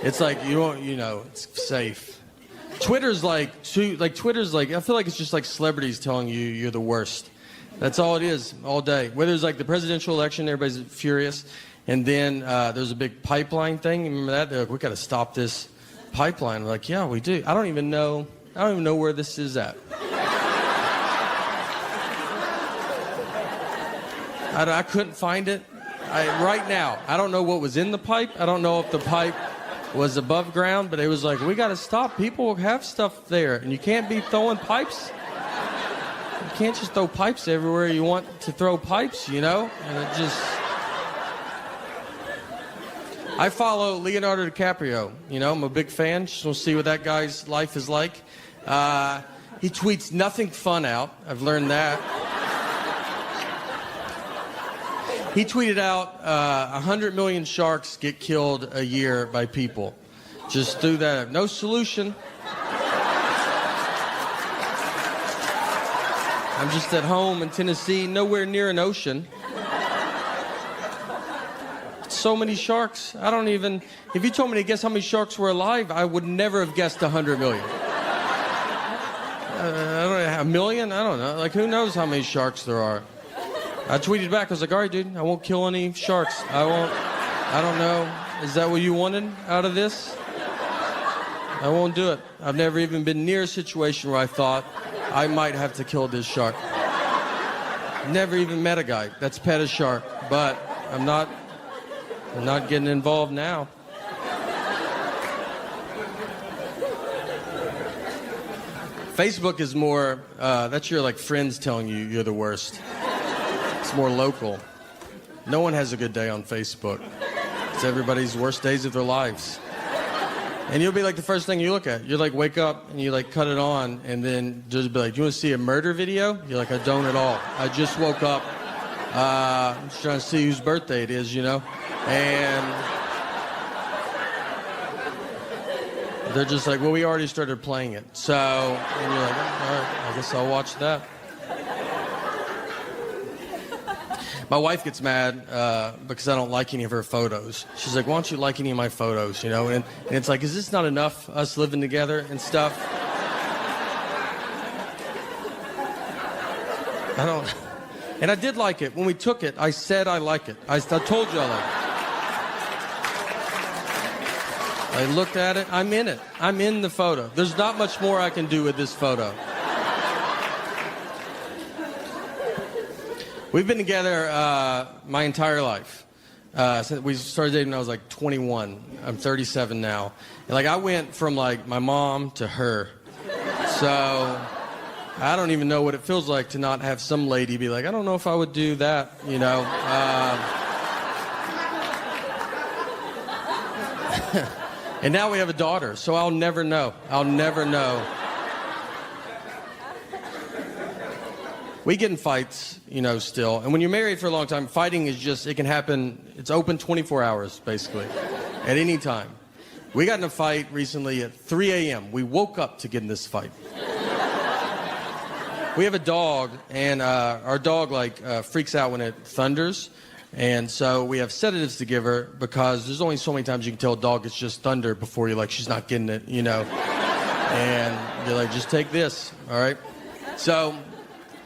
It's like, it's safe. Twitter's like, I feel like it's just like celebrities telling you you're the worst. That's all it is, all day. Whether it's like the presidential election, everybody's furious. And then there's a big pipeline thing. Remember that? They're like, we got to stop this pipeline. We're like, yeah, we do. I don't even know where this is at. I couldn't find it. Right now, I don't know what was in the pipe. I don't know if the pipe was above ground, but it was like, we got to stop. People have stuff there, and you can't be throwing pipes. You can't just throw pipes everywhere you want to throw pipes, you know? And it just... I follow Leonardo DiCaprio. You know, I'm a big fan. Just want to see what that guy's life is like. He tweets nothing fun out. I've learned that. He tweeted out 100 million sharks get killed a year by people. Just threw that up. No solution. I'm just at home in Tennessee, nowhere near an ocean. So many sharks. I don't even... If you told me to guess how many sharks were alive, I would never have guessed 100 million. I don't know, a million? I don't know. Like, who knows how many sharks there are? I tweeted back. I was like, all right, dude, I won't kill any sharks. I don't know. Is that what you wanted out of this? I won't do it. I've never even been near a situation where I thought I might have to kill this shark. Never even met a guy that's pet a shark, but I'm not getting involved now. Facebook is more, that's your like friends telling you you're the worst. It's more local. No one has a good day on Facebook. It's everybody's worst days of their lives. And you'll be like the first thing you look at. You like wake up and you like cut it on and then just be like, do you want to see a murder video? You're like, I don't at all. I just woke up. I'm just trying to see whose birthday it is, you know? And they're just like, well, we already started playing it. So, and you're like, all right, I guess I'll watch that. My wife gets mad because I don't like any of her photos. She's like, why don't you like any of my photos, you know? And it's like, is this not enough, us living together and stuff? I don't... And I did like it. When we took it, I said I like it. I told you I like it. I looked at it. I'm in it. I'm in the photo. There's not much more I can do with this photo. We've been together my entire life. Since we started dating when I was like 21. I'm 37 now. And like I went from like my mom to her. So I don't even know what it feels like to not have some lady be like, I don't know if I would do that, you know. And now we have a daughter, so I'll never know. I'll never know. We get in fights, you know, still. And when you're married for a long time, fighting is just, it can happen, it's open 24 hours, basically, at any time. We got in a fight recently at 3 a.m. We woke up to get in this fight. We have a dog, and our dog, freaks out when it thunders. And so we have sedatives to give her because there's only so many times you can tell a dog it's just thunder before you're like, she's not getting it, you know. And you're like, just take this, all right? So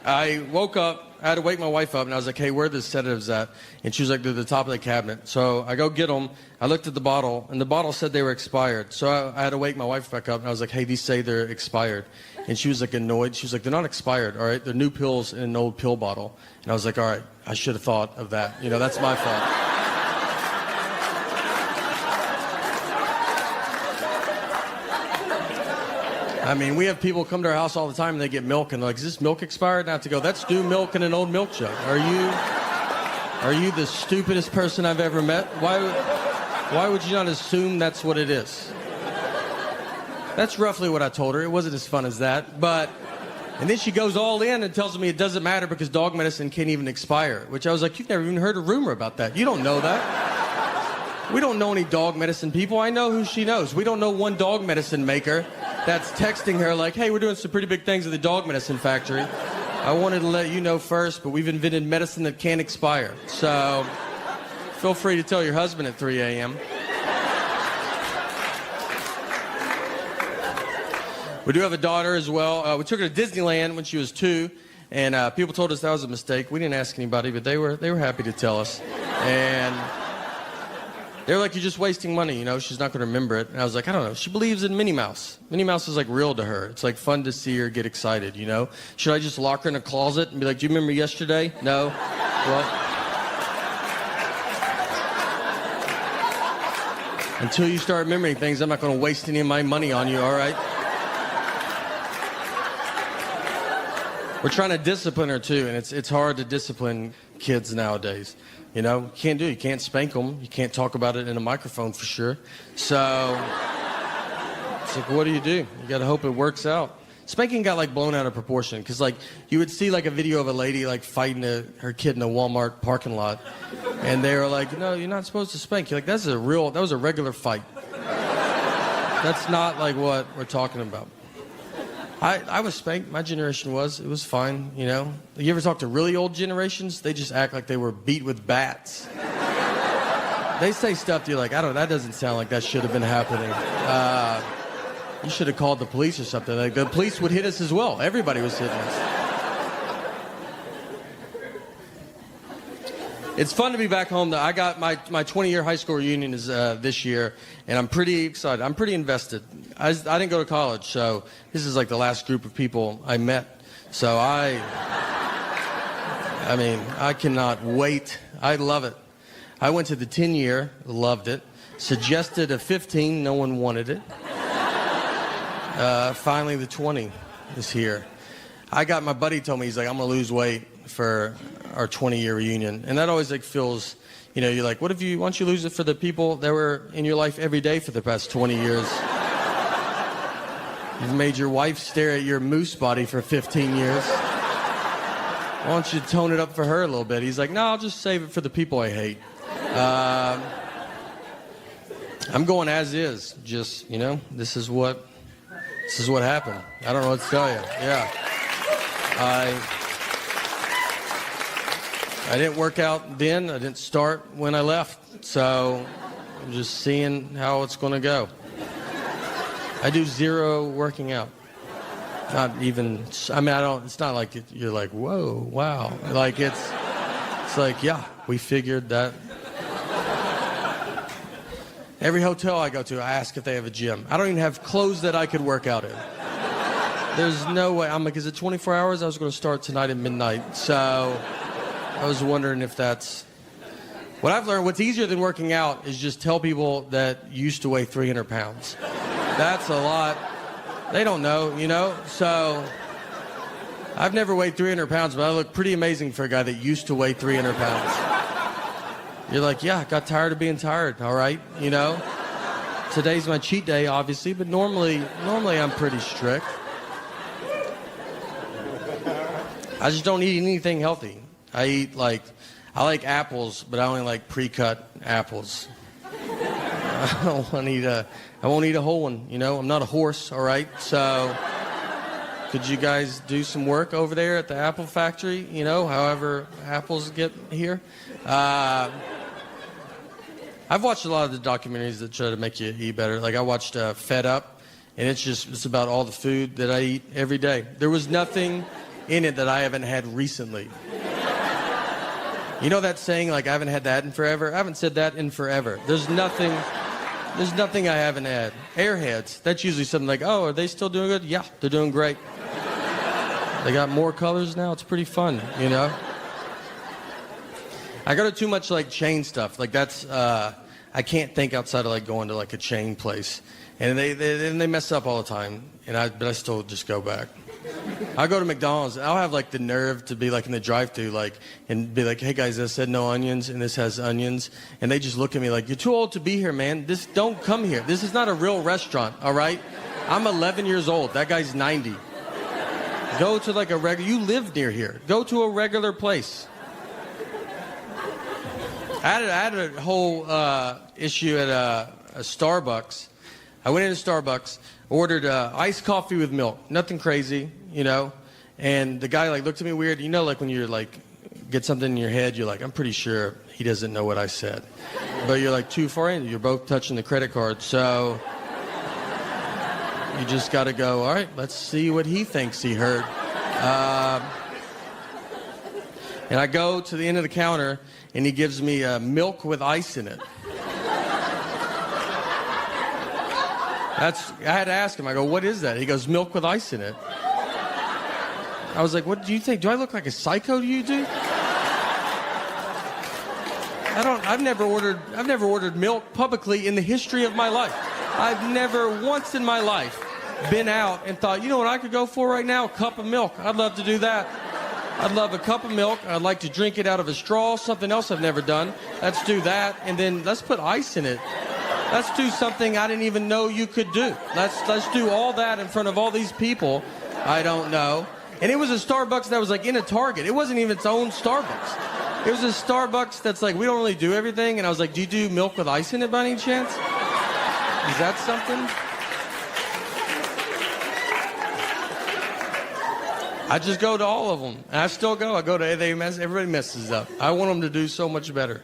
I woke up, I had to wake my wife up, and I was like, hey, where are the sedatives at? And she was like, they're at the top of the cabinet. So I go get them. I looked at the bottle, and the bottle said they were expired. So I had to wake my wife back up, and I was like, hey, these say they're expired. And she was like annoyed. She was like, they're not expired, all right? They're new pills in an old pill bottle. And I was like, all right, I should have thought of that. You know, that's my fault. I mean, we have people come to our house all the time and they get milk and they're like, is this milk expired? And I have to go, that's new milk in an old milk jug. Are you the stupidest person I've ever met? Why would you not assume that's what it is? That's roughly what I told her. It wasn't as fun as that, and then she goes all in and tells me it doesn't matter because dog medicine can't even expire, which I was like, you've never even heard a rumor about that. You don't know that. We don't know any dog medicine people. I know who she knows. We don't know one dog medicine maker that's texting her like, hey, we're doing some pretty big things at the dog medicine factory. I wanted to let you know first, but we've invented medicine that can't expire. So feel free to tell your husband at 3 a.m. We do have a daughter as well. We took her to Disneyland when she was 2, and people told us that was a mistake. We didn't ask anybody, but they were happy to tell us. And they were like, you're just wasting money, you know, she's not going to remember it. And I was like, I don't know. She believes in Minnie Mouse. Minnie Mouse is like real to her. It's like fun to see her get excited, you know. Should I just lock her in a closet and be like, do you remember yesterday? No? What? Until you start remembering things, I'm not going to waste any of my money on you, all right? We're trying to discipline her too, and it's hard to discipline kids nowadays. You know, you can't do it. You can't spank them. You can't talk about it in a microphone for sure. So it's like, what do? You got to hope it works out. Spanking got like blown out of proportion because like you would see like a video of a lady like fighting her kid in a Walmart parking lot, and they were like, no, you're not supposed to spank. You're like, that was a regular fight. That's not like what we're talking about. I was spanked. My generation was. It was fine, you know. You ever talk to really old generations? They just act like they were beat with bats. They say stuff to you like, that doesn't sound like that should have been happening. You should have called the police or something. Like, the police would hit us as well. Everybody was hitting us. It's fun to be back home, though. I got my 20-year high school reunion is this year, and I'm pretty excited. I'm pretty invested. I didn't go to college, so this is like the last group of people I met. So I cannot wait. I love it. I went to the 10-year, loved it. Suggested a 15, no one wanted it. Finally, the 20 is here. My buddy told me, he's like, I'm going to lose weight for our 20-year reunion. And that always like feels, you know, you're like, why don't you lose it for the people that were in your life every day for the past 20 years? You've made your wife stare at your moose body for 15 years. Why don't you tone it up for her a little bit? He's like, no, I'll just save it for the people I hate. I'm going as is. Just, you know, this is what happened. I don't know what to tell you. Yeah. I didn't work out then. I didn't start when I left. So I'm just seeing how it's going to go. I do zero working out. Not even, it's not like you're like, whoa, wow. Like it's like, yeah, we figured that. Every hotel I go to, I ask if they have a gym. I don't even have clothes that I could work out in. There's no way. I'm like, is it 24 hours? I was going to start tonight at midnight. So I was wondering if that's what I've learned. What's easier than working out is just tell people that you used to weigh 300 pounds. That's a lot. They don't know, you know? So I've never weighed 300 pounds, but I look pretty amazing for a guy that used to weigh 300 pounds. You're like, yeah, I got tired of being tired, all right? You know? Today's my cheat day, obviously, but normally I'm pretty strict. I just don't eat anything healthy. I like apples, but I only like pre-cut apples. I won't eat a whole one, you know? I'm not a horse, all right? So could you guys do some work over there at the apple factory, you know, however apples get here? I've watched a lot of the documentaries that try to make you eat better. Like I watched Fed Up, and it's about all the food that I eat every day. There was nothing in it that I haven't had recently. You know that saying, like, I haven't had that in forever? I haven't said that in forever. There's nothing I haven't had. Airheads, that's usually something like, oh, are they still doing good? Yeah, they're doing great. They got more colors now. It's pretty fun, you know? I go to too much, like, chain stuff. Like, that's, I can't think outside of, like, going to, like, a chain place. And they mess up all the time, but I still just go back. I'll go to McDonald's, and I'll have, like, the nerve to be, like, in the drive-thru, like, and be like, hey, guys, I said no onions, and this has onions. And they just look at me like, you're too old to be here, man. Don't come here. This is not a real restaurant, all right? I'm 11 years old. That guy's 90. Go to, like, you live near here. Go to a regular place. I had a whole issue at a Starbucks. I went into Starbucks, ordered iced coffee with milk. Nothing crazy, you know. And the guy, like, looked at me weird. You know, like, when you're, like, get something in your head, you're like, I'm pretty sure he doesn't know what I said. But you're, like, too far in. You're both touching the credit card. So you just got to go, all right, let's see what he thinks he heard. And I go to the end of the counter, and he gives me milk with ice in it. I had to ask him. I go, what is that? He goes, milk with ice in it. I was like, what do you think? Do I look like a psycho to you, dude? I've never ordered milk publicly in the history of my life. I've never once in my life been out and thought, you know what I could go for right now? A cup of milk. I'd love to do that. I'd love a cup of milk. I'd like to drink it out of a straw, something else I've never done. Let's do that, and then let's put ice in it. Let's do something I didn't even know you could do. Let's do all that in front of all these people I don't know. And it was a Starbucks that was like in a Target. It wasn't even its own Starbucks. It was a Starbucks that's like, we don't really do everything. And I was like, do you do milk with ice in it by any chance? Is that something? I just go to all of them. And I still go. I go to, everybody messes up. I want them to do so much better.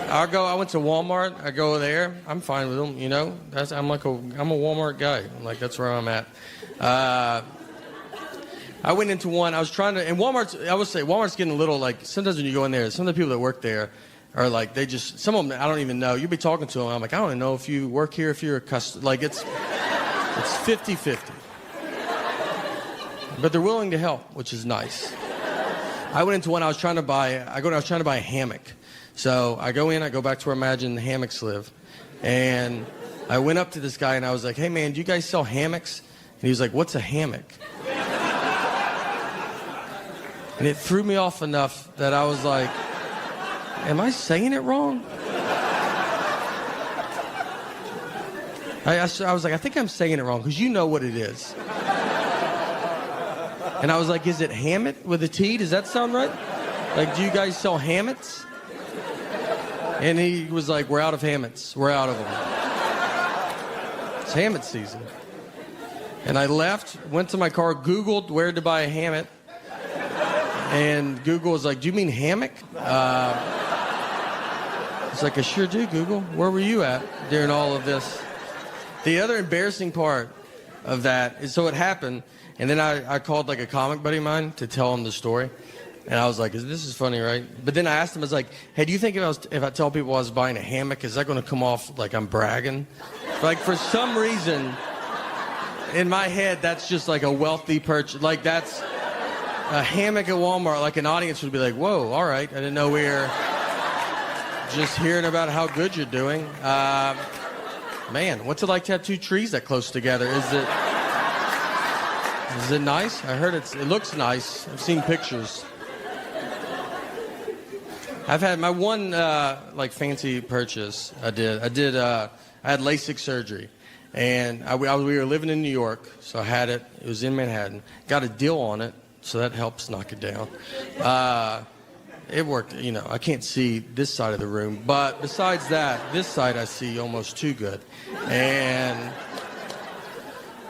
I went to Walmart. I go there. I'm fine with them, you know. I'm a Walmart guy. I'm like, that's where I'm at. I went into one. I was trying to, and Walmart's getting a little, like, sometimes when you go in there, some of the people that work there are like, some of them, I don't even know. You'll be talking to them. I'm like, I don't even know if you work here, if you're a customer. Like, it's 50-50. But they're willing to help, which is nice. I went into one. I was trying to buy a hammock. So I go in, I go back to where I imagine the hammocks live. And I went up to this guy and I was like, hey man, do you guys sell hammocks? And he was like, what's a hammock? And it threw me off enough that I was like, am I saying it wrong? I was like, I think I'm saying it wrong because you know what it is. And I was like, is it Hammett with a T? Does that sound right? Like, do you guys sell hammocks? And he was like, we're out of hammocks. We're out of them. It's hammock season. And I left, went to my car, Googled where to buy a hammock. And Google was like, do you mean hammock? It's like, I sure do, Google. Where were you at during all of this? The other embarrassing part of that is, so it happened, and then I called like a comic buddy of mine to tell him the story. And I was like, this is funny, right? But then I asked him, I was like, hey, do you think if I tell people I was buying a hammock, is that going to come off like I'm bragging? Like, for some reason, in my head, that's just like a wealthy purchase. Like, a hammock at Walmart, like an audience would be like, whoa, all right, I didn't know we were just hearing about how good you're doing. Man, what's it like to have two trees that close together? Is it nice? I heard it looks nice. I've seen pictures. I've had my one like fancy purchase. I had LASIK surgery, and we were living in New York, so I had it. It was in Manhattan. Got a deal on it, so that helps knock it down. It worked. You know, I can't see this side of the room, but besides that, this side I see almost too good. And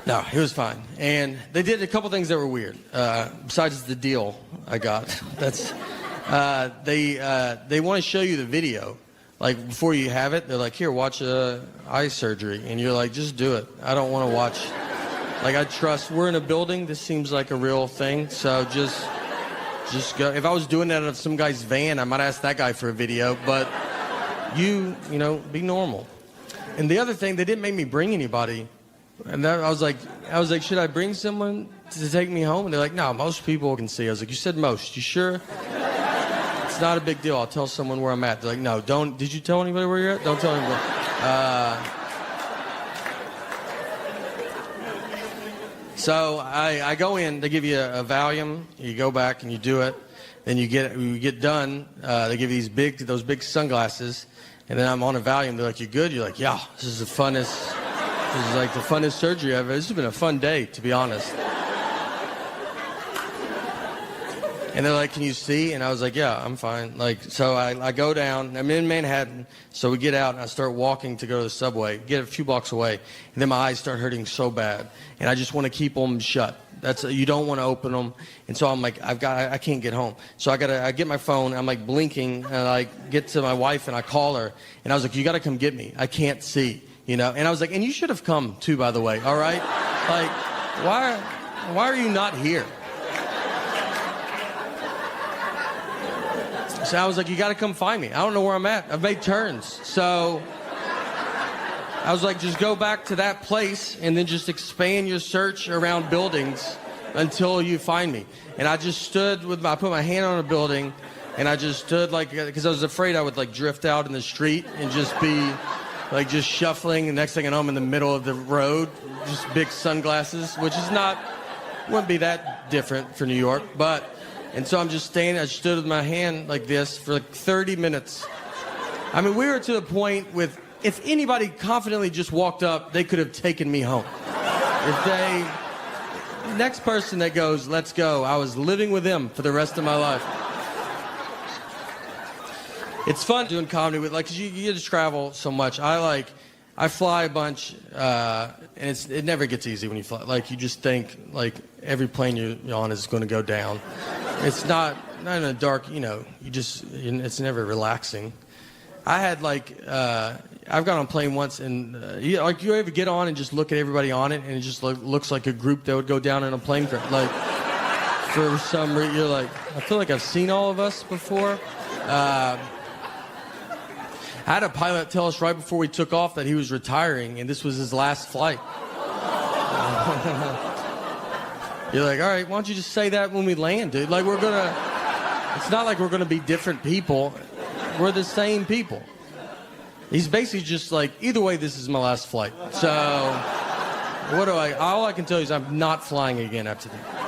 no, it was fine. And they did a couple things that were weird. Besides the deal I got, that's. They want to show you the video, like before you have it. They're like, here, watch eye surgery, and you're like, just do it. I don't want to watch. Like, I trust. We're in a building. This seems like a real thing, so just go. If I was doing that out of some guy's van, I might ask that guy for a video. But you know, be normal. And the other thing, they didn't make me bring anybody. And then I was like, should I bring someone to take me home? And they're like, no, most people can see. I was like, you said most. You sure? It's not a big deal. I'll tell someone where I'm at. They're like, no, don't. Did you tell anybody where you're at? Don't tell anybody. So I go in. They give you a Valium. You go back and you do it. Then you get done. They give you those big sunglasses. And then I'm on a Valium. They're like, you good? You're like, yeah. This is the funnest. This is like the funnest surgery ever. This has been a fun day, to be honest. And they're like, can you see? And I was like, yeah, I'm fine. Like, so I go down. I'm in Manhattan. So we get out, and I start walking to go to the subway, get a few blocks away. And then my eyes start hurting so bad. And I just want to keep them shut. You don't want to open them. And so I'm like, I can't get home. So I get my phone. I'm like blinking. And I get to my wife, and I call her. And I was like, you got to come get me. I can't see, you know. And I was like, and you should have come too, by the way, all right? Like, why are you not here? So I was like, you got to come find me. I don't know where I'm at. I've made turns. So I was like, just go back to that place and then just expand your search around buildings until you find me. And I just stood I put my hand on a building, and I just stood like, because I was afraid I would like drift out in the street and just be like just shuffling. And next thing I know, I'm in the middle of the road, just big sunglasses, which wouldn't be that different for New York, but. And so I'm just standing, I stood with my hand like this for like 30 minutes. I mean, we were to the point with, if anybody confidently just walked up, they could have taken me home. Next person that goes, let's go, I was living with them for the rest of my life. It's fun doing comedy with, like, 'cause you get to travel so much. I fly a bunch, and it never gets easy when you fly. Like, you just think, like, every plane you're on is going to go down. It's not in a dark, you know, it's never relaxing. I had, I've gone on a plane once, and, you ever get on and just look at everybody on it, and it just looks like a group that would go down in a plane crash. Like, for some reason, you're like, I feel like I've seen all of us before. I had a pilot tell us right before we took off that he was retiring, and this was his last flight. You're like, all right, why don't you just say that when we land, dude? Like, it's not like we're gonna be different people. We're the same people. He's basically just like, either way, this is my last flight. So, all I can tell you is I'm not flying again after that.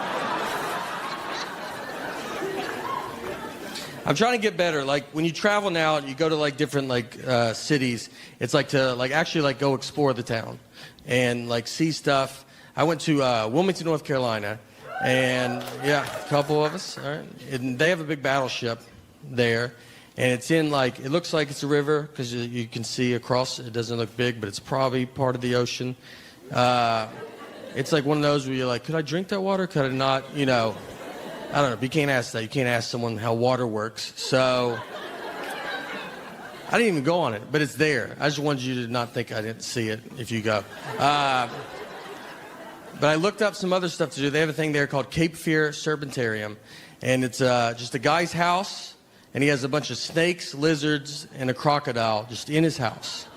I'm trying to get better. Like, when you travel now, you go to like different cities. It's like to actually go explore the town and see stuff. I went to Wilmington, North Carolina, and yeah, a couple of us. All right, and they have a big battleship there, and it's in it looks like it's a river because you can see across. It doesn't look big, but it's probably part of the ocean. It's like one of those where you're like, could I drink that water? Could I not? You know. I don't know, but you can't ask that. You can't ask someone how water works. So I didn't even go on it, but it's there. I just wanted you to not think I didn't see it if you go. But I looked up some other stuff to do. They have a thing there called Cape Fear Serpentarium. And it's just a guy's house, and he has a bunch of snakes, lizards, and a crocodile just in his house.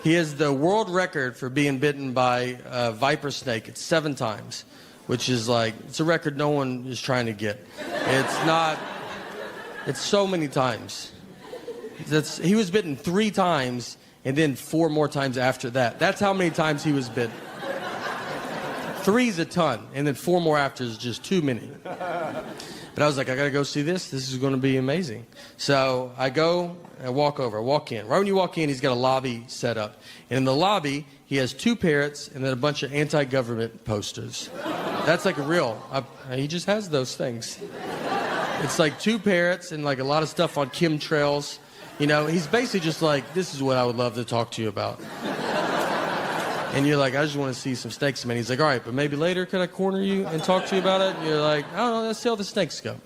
He has the world record for being bitten by a viper snake. It's 7 times. which is like, it's a record no one is trying to get. It's so many times. He was bitten 3 times and then 4 more times after that. That's how many times he was bitten. 3's a ton, and then 4 more after is just too many. But I was like, I gotta go see this. This is gonna be amazing. So I go, I walk in. Right when you walk in, he's got a lobby set up. And in the lobby, he has 2 parrots and then a bunch of anti-government posters. That's like he just has those things. It's like 2 parrots and like a lot of stuff on chemtrails. You know, he's basically just like, this is what I would love to talk to you about. And you're like, I just want to see some snakes, man. He's like, all right, but maybe later could I corner you and talk to you about it? And you're like, I don't know, let's see how the snakes go.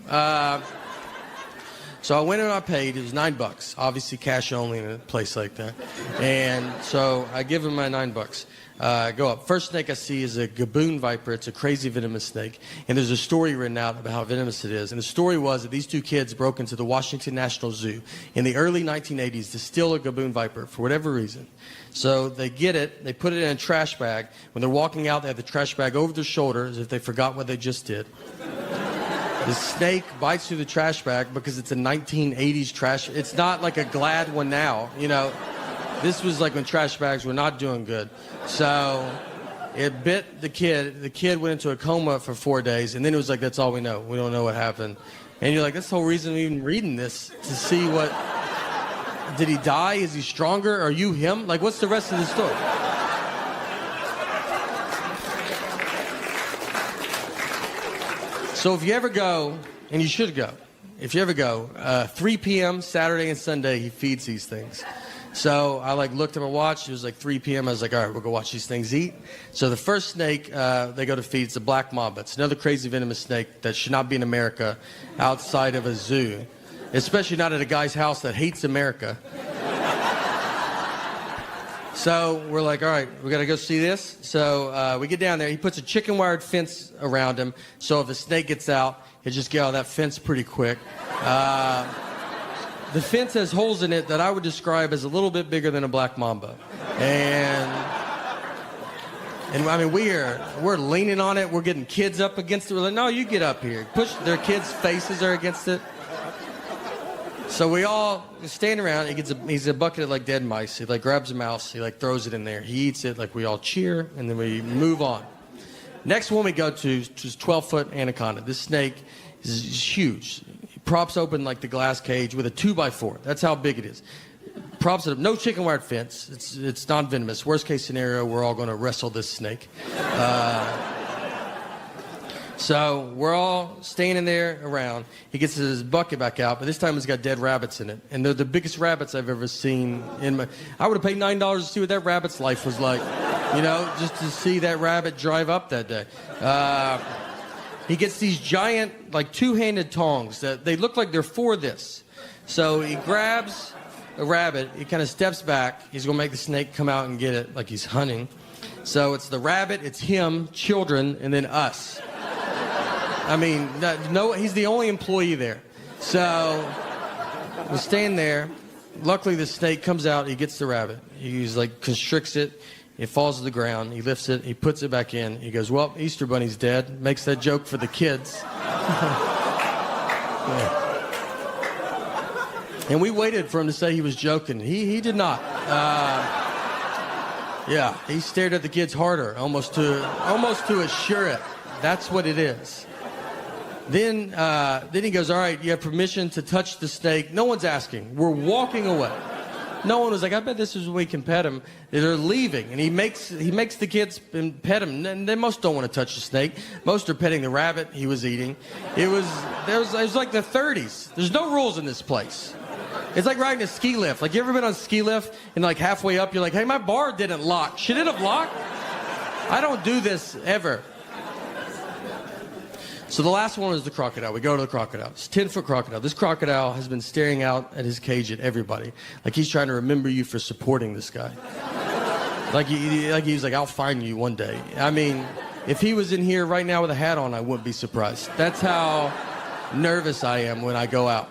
So I went and I paid. It was $9, obviously cash only in a place like that. And so I give him my $9. I go up. First snake I see is a gaboon viper. It's a crazy venomous snake. And there's a story written out about how venomous it is. And the story was that these 2 kids broke into the Washington National Zoo in the early 1980s to steal a gaboon viper for whatever reason. So they get it, they put it in a trash bag. When they're walking out, they have the trash bag over their shoulder as if they forgot what they just did. The snake bites through the trash bag because it's a 1980s trash. It's not like a Glad one now, you know. This was like when trash bags were not doing good. So it bit the kid. The kid went into a coma for 4 days, and then it was like, that's all we know. We don't know what happened. And you're like, that's the whole reason I'm even reading this, to see what... Did he die? Is he stronger? Are you him? Like, what's the rest of the story? So if you ever go, and you should go, if you ever go, 3 p.m. Saturday and Sunday, he feeds these things. So I looked at my watch. It was like 3 p.m. I was like, all right, we'll go watch these things eat. So the first snake they go to feed is the black mamba. It's another crazy venomous snake that should not be in America outside of a zoo. Especially not at a guy's house that hates America. So we're like, all right, we got to go see this. So we get down there. He puts a chicken wired fence around him. So if a snake gets out, he'll just get out of that fence pretty quick. The fence has holes in it that I would describe as a little bit bigger than a black mamba. And I mean, we're leaning on it. We're getting kids up against it. We're like, no, you get up here. Their kids' faces are against it. So we all stand around. He's a bucket of like dead mice. He grabs a mouse. He throws it in there. He eats it. We all cheer, and then we move on. Next one we go to is 12-foot anaconda. This snake is huge. He props open the glass cage with a 2x4. That's how big it is. Props it up. No chicken wired fence. It's non-venomous. Worst case scenario, we're all going to wrestle this snake. So we're all standing there around. He gets his bucket back out, but this time it's got dead rabbits in it. And they're the biggest rabbits I've ever seen I would have paid $9 to see what that rabbit's life was like. You know, just to see that rabbit drive up that day. He gets these giant, 2-handed tongs that they look like they're for this. So he grabs a rabbit. He kind of steps back. He's going to make the snake come out and get it like he's hunting. So it's the rabbit, it's him, children, and then us. I mean, no, he's the only employee there. So we stand there. Luckily, the snake comes out. He gets the rabbit. He's constricts it. It falls to the ground. He lifts it. He puts it back in. He goes, well, Easter Bunny's dead. Makes that joke for the kids. Yeah. And we waited for him to say he was joking. He did not. Yeah, he stared at the kids harder, almost to assure it. That's what it is. Then he goes, all right, you have permission to touch the snake. No one's asking. We're walking away. No one was like, I bet this is when we can pet him. They're leaving, and he makes the kids pet him. And they most don't want to touch the snake. Most are petting the rabbit he was eating. It was like the 30s. There's no rules in this place. It's like riding a ski lift. You ever been on a ski lift and halfway up you're like, hey, my bar didn't lock. Should it have locked? I don't do this ever. So the last one is the crocodile. We go to the crocodile. It's a 10-foot crocodile. This crocodile has been staring out at his cage at everybody. He's trying to remember you for supporting this guy. He's like, I'll find you one day. I mean, if he was in here right now with a hat on, I wouldn't be surprised. That's how nervous I am when I go out.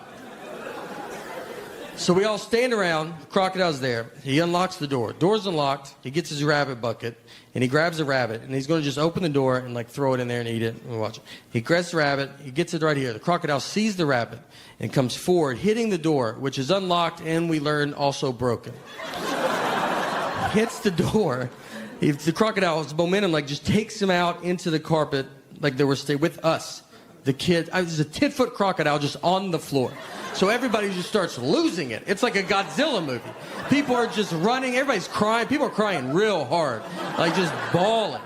So we all stand around. The crocodile's there. He unlocks the door. Door's unlocked. He gets his rabbit bucket, and he grabs a rabbit, and he's going to just open the door and, like, throw it in there and eat it and watch it. He grabs the rabbit. He gets it right here. The crocodile sees the rabbit and comes forward, hitting the door, which is unlocked and, we learn, also broken. Hits the door. The crocodile's momentum, like, just takes him out into the carpet like they were staying with us. The kid, there's a 10-foot crocodile just on the floor. So everybody just starts losing it. It's like a Godzilla movie. People are just running. Everybody's crying. People are crying real hard, like just bawling.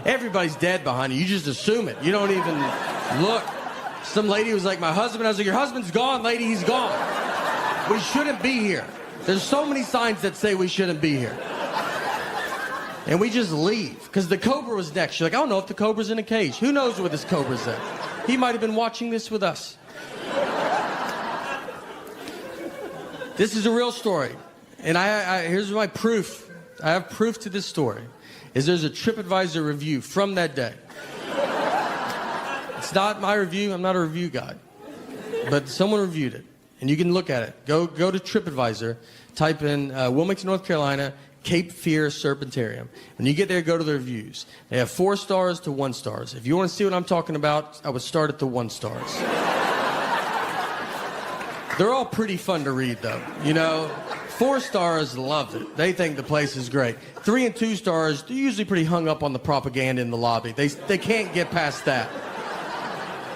Everybody's dead behind you. You just assume it. You don't even look. Some lady was like, my husband. I was like, your husband's gone, lady. He's gone. We shouldn't be here. There's so many signs that say we shouldn't be here. And we just leave, because the cobra was next. You're like, I don't know if the cobra's in a cage. Who knows where this cobra's at? He might have been watching this with us. This is a real story. And here's my proof. I have proof to this story. Is there's a TripAdvisor review from that day. It's not my review. I'm not a review guy. But someone reviewed it. And you can look at it. Go to TripAdvisor. Type in Wilmington, North Carolina, Cape Fear Serpentarium. When you get there, go to the reviews. They have 4 stars to 1 stars. If you want to see what I'm talking about, I would start at the 1 stars. They're all pretty fun to read, though. You know, 4 stars loved it. They think the place is great. 3 and 2 stars, they're usually pretty hung up on the propaganda in the lobby. They can't get past that.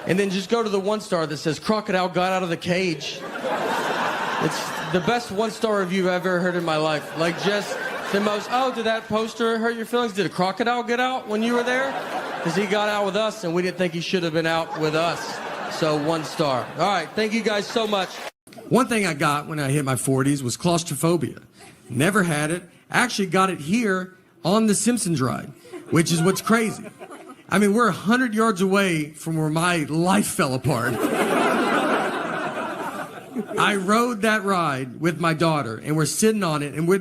And then just go to the 1 star that says, crocodile got out of the cage. It's the best 1-star review I've ever heard in my life. Like, just the most, oh, did that poster hurt your feelings? Did a crocodile get out when you were there? Because he got out with us, and we didn't think he should have been out with us. So 1 star. All right, thank you guys so much. One thing I got when I hit my 40s was claustrophobia. Never had it. Actually got it here on the Simpsons ride, which is what's crazy. I mean, we're 100 yards away from where my life fell apart. I rode that ride with my daughter, and we're sitting on it, and we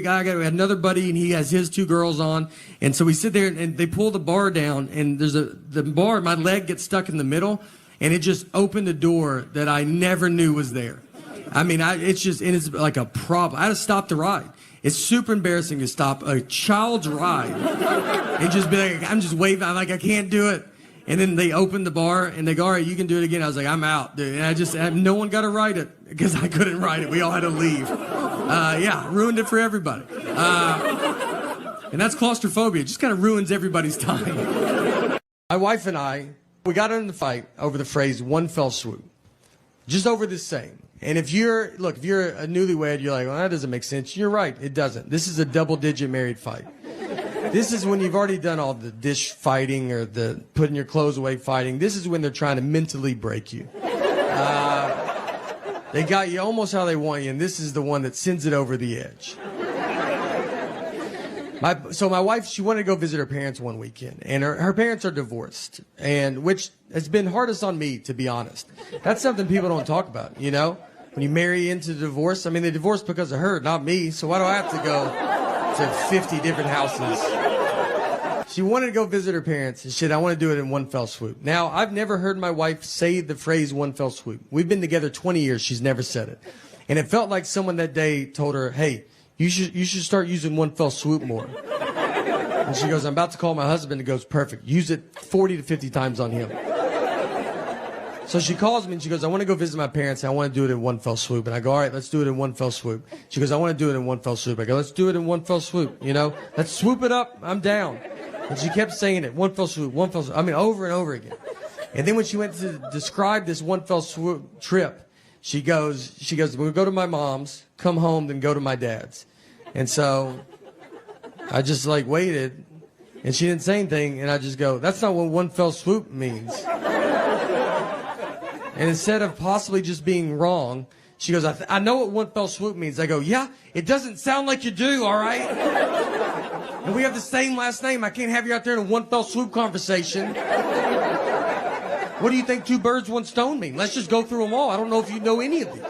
had another buddy, and he has his 2 girls on, and so we sit there, and they pull the bar down, and the bar, my leg gets stuck in the middle, and it just opened a door that I never knew was there. I mean, it's like a problem. I had to stop the ride. It's super embarrassing to stop a child's ride and just be like, I'm just waving. I'm like, I can't do it. And then they opened the bar, and they go, all right, you can do it again. I was like, I'm out, dude. And no one got to ride it because I couldn't ride it. We all had to leave. Yeah, ruined it for everybody. And that's claustrophobia. It just kind of ruins everybody's time. My wife and I, we got in the fight over the phrase "one fell swoop," just over this saying. And if you're a newlywed, you're like, well, that doesn't make sense. You're right, it doesn't. This is a double-digit married fight. This is when you've already done all the dish fighting or the putting your clothes away fighting. This is when they're trying to mentally break you. They got you almost how they want you, and this is the one that sends it over the edge. So my wife, she wanted to go visit her parents one weekend, and her parents are divorced, and which has been hardest on me, to be honest. That's something people don't talk about, you know? When you marry into divorce, I mean, they divorced because of her, not me, so why do I have to go to 50 different houses? She wanted to go visit her parents, and shit, I want to do it in one fell swoop. Now, I've never heard my wife say the phrase one fell swoop. We've been together 20 years, she's never said it. And it felt like someone that day told her, hey, you should start using one fell swoop more. And she goes, I'm about to call my husband. And goes, perfect. Use it 40 to 50 times on him. So she calls me and she goes, I want to go visit my parents. And I want to do it in one fell swoop. And I go, all right, let's do it in one fell swoop. She goes, I want to do it in one fell swoop. I go, let's do it in one fell swoop. You know, let's swoop it up. I'm down. And she kept saying it, one fell swoop, one fell swoop. I mean, over and over again. And then when she went to describe this one fell swoop trip, she goes, we'll go to my mom's, come home, then go to my dad's. And so I just like waited, and she didn't say anything, and I just go, that's not what one fell swoop means. And instead of possibly just being wrong, she goes, I know what one fell swoop means. I go, yeah, it doesn't sound like you do, all right? And we have the same last name. I can't have you out there in a one fell swoop conversation. What do you think 2 birds, 1 stone mean? Let's just go through them all. I don't know if you know any of these.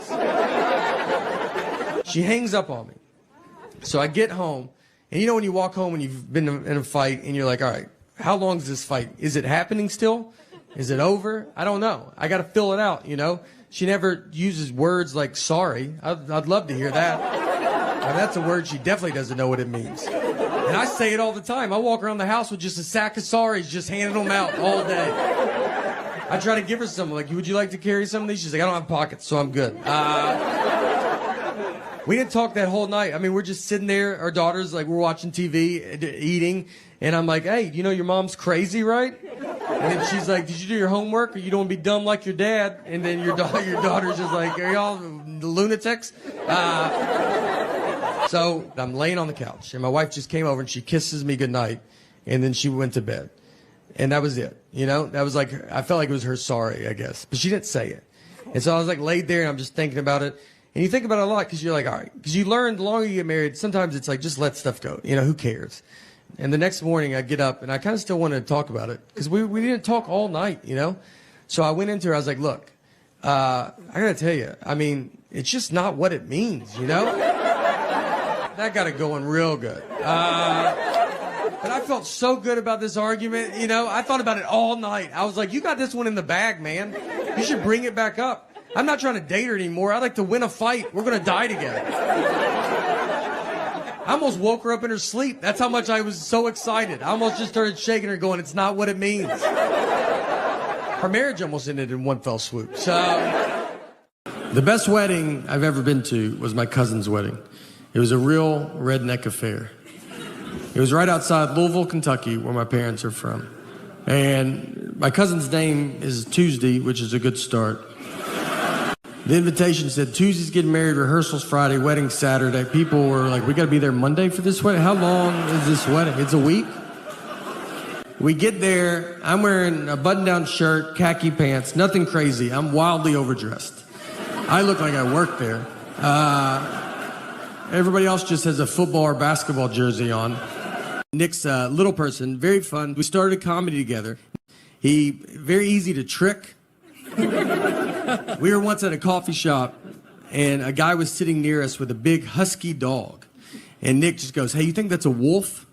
She hangs up on me. So I get home, and you know when you walk home when you've been in a fight, and you're like, all right, how long is this fight? Is it happening still? Is it over? I don't know. I got to fill it out, you know? She never uses words like sorry. I'd love to hear that. And that's a word she definitely doesn't know what it means. And I say it all the time. I walk around the house with just a sack of sorries, just handing them out all day. I try to give her some, like, would you like to carry some of these? She's like, I don't have pockets, so I'm good. We didn't talk that whole night. I mean, we're just sitting there, our daughters, like, we're watching TV, eating, and I'm like, hey, you know your mom's crazy, right? And then she's like, did you do your homework, or you don't be dumb like your dad? And then your daughter's just like, are y'all lunatics? So I'm laying on the couch, and my wife just came over, and she kisses me goodnight, and then she went to bed. And that was it, you know? That was like, I felt like it was her sorry, I guess. But she didn't say it. And so I was like laid there, and I'm just thinking about it. And you think about it a lot because you're like, all right. Because you learn the longer you get married, sometimes it's like, just let stuff go. You know, who cares? And the next morning I get up, and I kind of still wanted to talk about it because we didn't talk all night, you know? So I went into her, I was like, look, I got to tell you, I mean, it's just not what it means, you know? That got it going real good. But I felt so good about this argument, you know? I thought about it all night. I was like, you got this one in the bag, man. You should bring it back up. I'm not trying to date her anymore. I'd like to win a fight. We're going to die together. I almost woke her up in her sleep. That's how much I was so excited. I almost just started shaking her going, it's not what it means. Her marriage almost ended in one fell swoop. So, the best wedding I've ever been to was my cousin's wedding. It was a real redneck affair. It was right outside Louisville, Kentucky, where my parents are from. And my cousin's name is Tuesday, which is a good start. The invitation said Tuesday's getting married, rehearsals Friday, wedding Saturday. People were like, we got to be there Monday for this wedding? How long is this wedding? It's a week? We get there. I'm wearing a button-down shirt, khaki pants, nothing crazy. I'm wildly overdressed. I look like I work there. Everybody else just has a football or basketball jersey on. Nick's a little person, very fun. We started comedy together. He, very easy to trick. We were once at a coffee shop, and a guy was sitting near us with a big husky dog. And Nick just goes, hey, you think that's a wolf?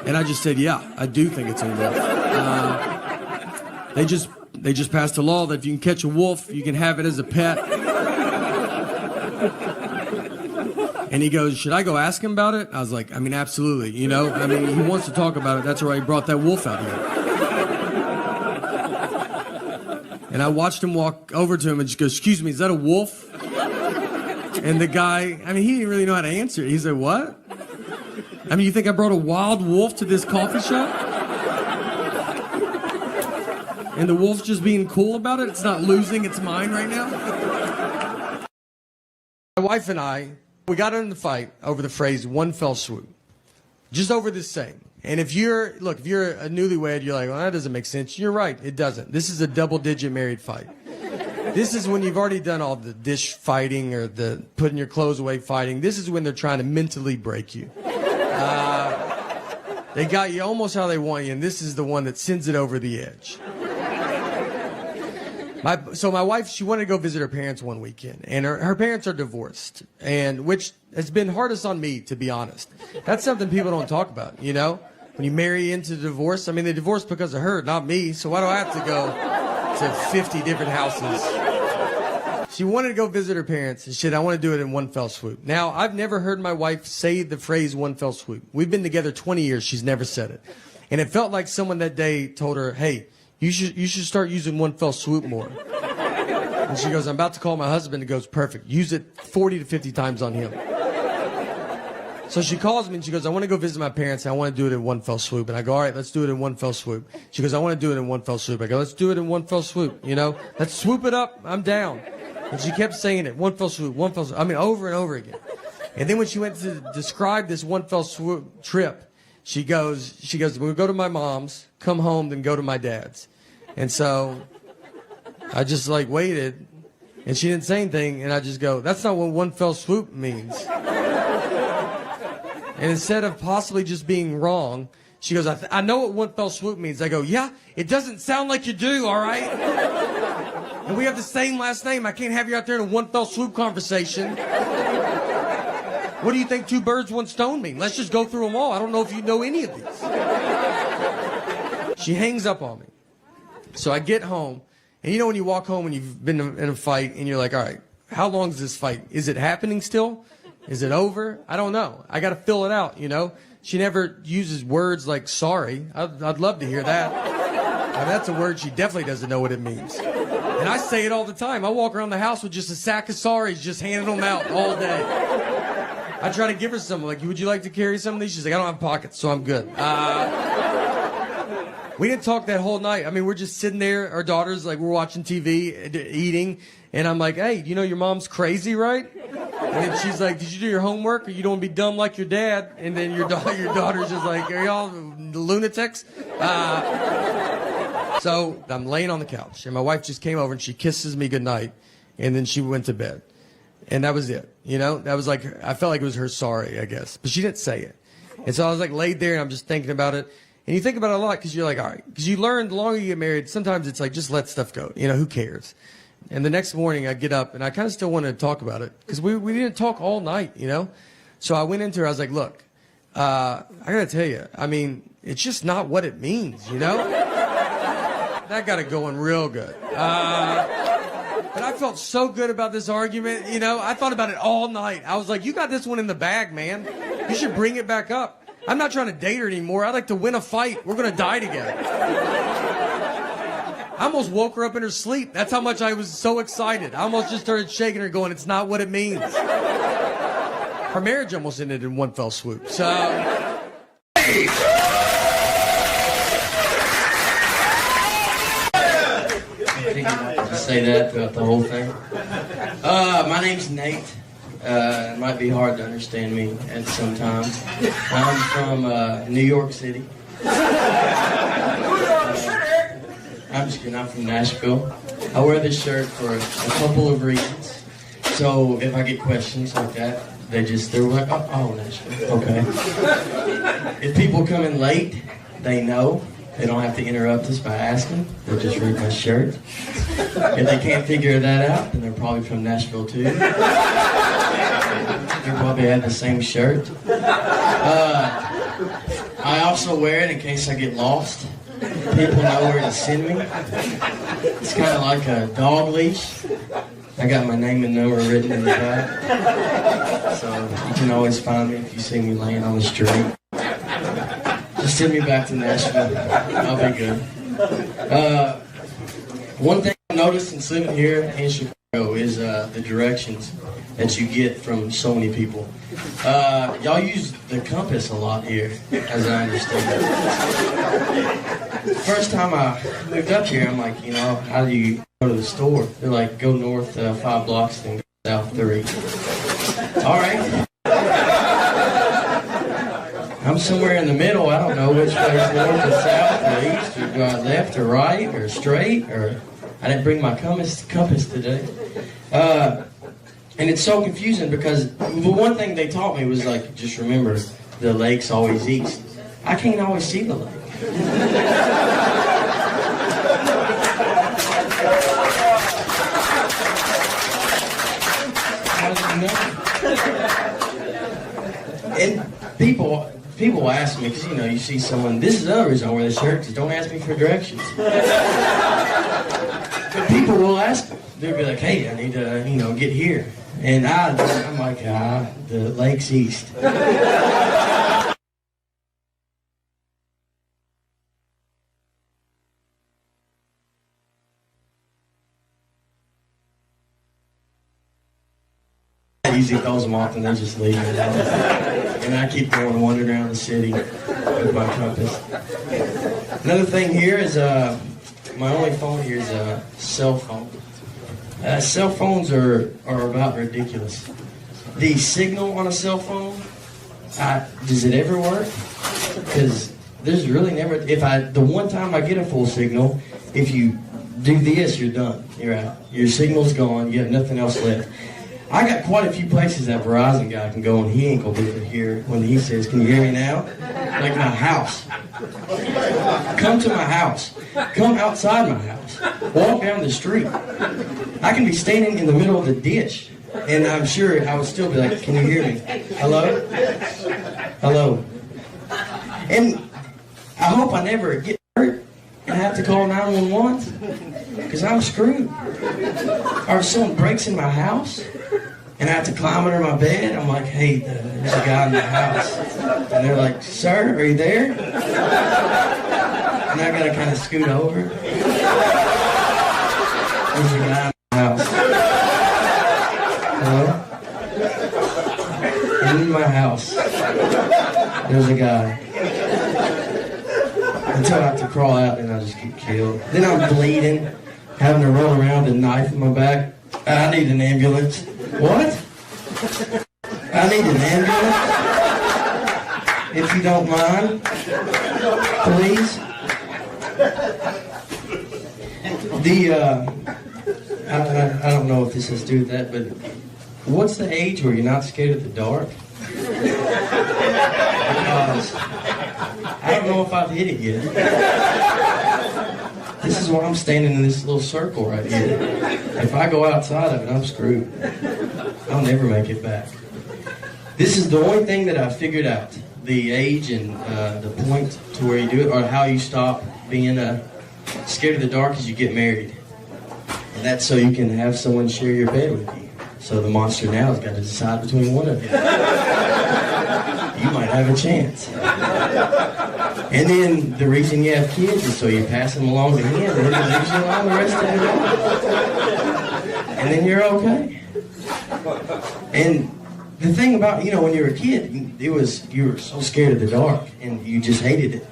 And I just said, yeah, I do think it's a wolf. They just passed a law that if you can catch a wolf, you can have it as a pet. And he goes, should I go ask him about it? I was like, I mean, absolutely. You know, I mean, he wants to talk about it. That's why he brought that wolf out here. And I watched him walk over to him and just go, excuse me, is that a wolf? And the guy, I mean, he didn't really know how to answer it. He said, what? I mean, you think I brought a wild wolf to this coffee shop? And the wolf's just being cool about it? It's not losing its mind right now? My wife and I, we got in the fight over the phrase one fell swoop. Just over this saying. And if you're a newlywed, you're like, well, that doesn't make sense. You're right, it doesn't. This is a double-digit married fight. This is when you've already done all the dish fighting or the putting your clothes away fighting. This is when they're trying to mentally break you. They got you almost how they want you, and this is the one that sends it over the edge. So my wife, she wanted to go visit her parents one weekend, and her parents are divorced, and which has been hardest on me, to be honest. That's something people don't talk about, you know? When you marry into divorce, I mean, they divorced because of her, not me, so why do I have to go to 50 different houses? She wanted to go visit her parents, and she said, I want to do it in one fell swoop. Now, I've never heard my wife say the phrase one fell swoop. We've been together 20 years, she's never said it. And it felt like someone that day told her, hey, you should start using one fell swoop more. And she goes, I'm about to call my husband. He goes, perfect. Use it 40 to 50 times on him. So she calls me and she goes, I want to go visit my parents. And I want to do it in one fell swoop. And I go, all right, let's do it in one fell swoop. She goes, I want to do it in one fell swoop. I go, let's do it in one fell swoop. You know, let's swoop it up. I'm down. And she kept saying it, one fell swoop, one fell swoop. I mean, over and over again. And then when she went to describe this one fell swoop trip, she goes, we'll go to my mom's, come home, then go to my dad's. And so I just like waited, and she didn't say anything, and I just go, that's not what one fell swoop means. And instead of possibly just being wrong, she goes, I know what one fell swoop means. I go, yeah, it doesn't sound like you do, all right? And we have the same last name. I can't have you out there in a one fell swoop conversation. What do you think two birds, one stone mean? Let's just go through them all. I don't know if you know any of these. She hangs up on me. So I get home, and you know when you walk home and you've been in a fight, and you're like, all right, how long is this fight? Is it happening still? Is it over? I don't know. I got to fill it out, you know? She never uses words like sorry. I'd love to hear that. Now, that's a word she definitely doesn't know what it means. And I say it all the time. I walk around the house with just a sack of sorries, just handing them out all day. I try to give her some, like, would you like to carry some of these? She's like, I don't have pockets, so I'm good. We didn't talk that whole night. I mean, we're just sitting there, our daughters, like, we're watching TV, eating, and I'm like, hey, you know your mom's crazy, right? And then she's like, did you do your homework, or you don't want to be dumb like your dad? And then your daughter's just like, are y'all lunatics? So I'm laying on the couch, and my wife just came over, and she kisses me goodnight, and then she went to bed. And that was it, you know? That was like, I felt like it was her sorry, I guess. But she didn't say it. And so I was like laid there, and I'm just thinking about it. And you think about it a lot because you're like, all right. Because you learn the longer you get married, sometimes it's like, just let stuff go. You know, who cares? And the next morning I get up, and I kind of still wanted to talk about it because we didn't talk all night, you know? So I went into her, I was like, look, I got to tell you, I mean, it's just not what it means, you know? That got it going real good. But I felt so good about this argument, you know? I thought about it all night. I was like, you got this one in the bag, man. You should bring it back up. I'm not trying to date her anymore. I'd like to win a fight. We're going to die together. I almost woke her up in her sleep. That's how much I was so excited. I almost just started shaking her going, it's not what it means. Her marriage almost ended in one fell swoop. So... Say that throughout the whole thing. My name's Nate. It might be hard to understand me at some times. I'm from New York City. I'm just kidding. I'm from Nashville. I wear this shirt for a couple of reasons. So if I get questions like that, they're like, oh, Nashville. Okay. If people come in late, they know. They don't have to interrupt us by asking. They'll just read my shirt. If they can't figure that out, then they're probably from Nashville too. They probably have the same shirt. I also wear it in case I get lost. People know where to send me. It's kind of like a dog leash. I got my name and number written in the back. So you can always find me if you see me laying on the street. Just send me back to Nashville. I'll be good. One thing I noticed since living here in Chicago is the directions that you get from so many people. Y'all use the compass a lot here, as I understand it. The first time I moved up here, I'm like, you know, how do you go to the store? They're like, go north 5 blocks, then go south 3. All right. I'm somewhere in the middle. I don't know which way is north or south or east or left or right or straight. Or I didn't bring my compass today. And it's so confusing because the one thing they taught me was like, just remember, the lake's always east. I can't always see the lake. How do you know? And people ask me, because, you know, you see someone, this is the other reason I wear this shirt, because don't ask me for directions. But people will ask me. They'll be like, hey, I need to, you know, get here. And I'm like, the lake's east. I usually calls them off and they just leave. And I keep going wandering around the city with my compass. Another thing here is my only phone here is a cell phone. Cell phones are about ridiculous. The signal on a cell phone, does it ever work? Because there's really never, the one time I get a full signal, if you do this, you're done. You're out. Your signal's gone. You have nothing else left. I got quite a few places that Verizon guy can go and he ain't gonna be able to hear when he says, can you hear me now? Like my house. Come to my house. Come outside my house. Walk down the street. I can be standing in the middle of the ditch and I'm sure I would still be like, can you hear me? Hello? Hello? And I hope I never get hurt have to call 911 because I'm screwed. Or if someone breaks in my house and I have to climb under my bed, I'm like, hey, there's a guy in the house. And they're like, sir, are you there? And I gotta kind of scoot over. There's a guy in the house. Hello? In my house, there's a guy. Until I have to crawl out and I just get killed. Then I'm bleeding, having to run around with a knife in my back. I need an ambulance. What? I need an ambulance? If you don't mind, please. I don't know if this has to do with that, but what's the age where you're not scared of the dark? Because I don't know if I've hit it yet. This is why I'm standing in this little circle right here. If I go outside of it, I'm screwed. I'll never make it back. This is the only thing that I figured out. The age and the point to where you do it, or how you stop being scared of the dark, is you get married. And that's so you can have someone share your bed with you. So the monster now has got to decide between one of you. You might have a chance. And then the reason you have kids is so you pass them along to him, and then he leaves you alone the rest of the day. And then you're okay. And the thing about, when you were a kid, you were so scared of the dark, and you just hated it.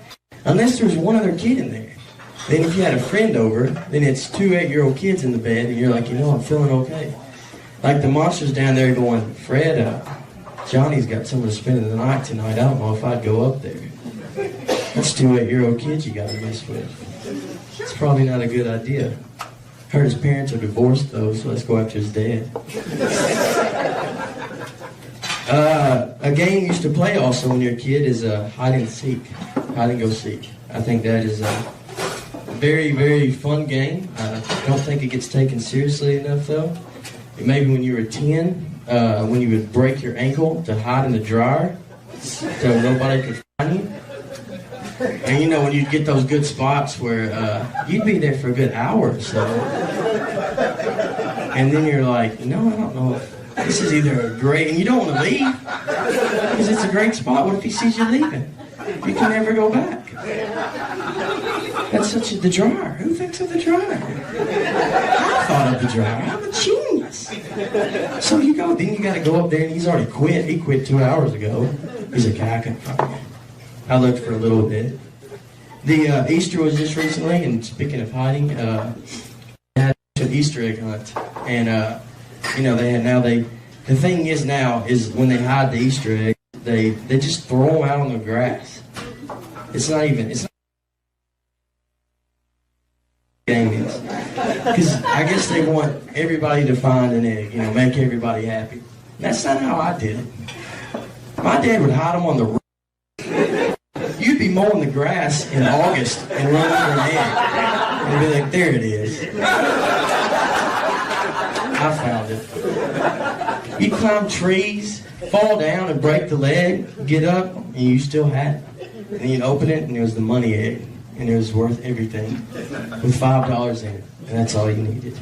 Unless there was one other kid in there. Then if you had a friend over, then it's 2 8-year-old kids in the bed, and you're like, I'm feeling okay. Like the monster's down there going, Fred, Johnny's got someone to spend the night tonight. I don't know if I'd go up there. That's 2 8-year-old kids you got to mess with. It's probably not a good idea. Heard his parents are divorced though, so let's go after his dad. A game you used to play also when you're a kid is hide and seek, hide and go seek. I think that is a very, very fun game. I don't think it gets taken seriously enough though. Maybe when you were 10, when you would break your ankle to hide in the dryer so nobody could find you. And when you'd get those good spots where you'd be there for a good hour or so. And then you're like, I don't know. This is either a great, and you don't want to leave because it's a great spot. What if he sees you leaving? You can never go back. That's the dryer. Who thinks of the dryer? I thought of the dryer. I'm a genius. So you got to go up there, and he's already quit. He quit 2 hours ago. He's like, I couldn't find you. I looked for a little bit. The Easter was just recently, and speaking of hiding, they had an Easter egg hunt, and the thing is now is when they hide the Easter egg, they just throw them out on the grass. It's not game is because I guess they want everybody to find an egg, make everybody happy. That's not how I did it. My dad would hide them on the roof. You'd be mowing the grass in August and run for an egg and be like, there it is. I found it. You climb trees, fall down and break the leg, get up, and you still had it. And you'd open it, and it was the money egg, and it was worth everything, with $5 in it, and that's all you needed.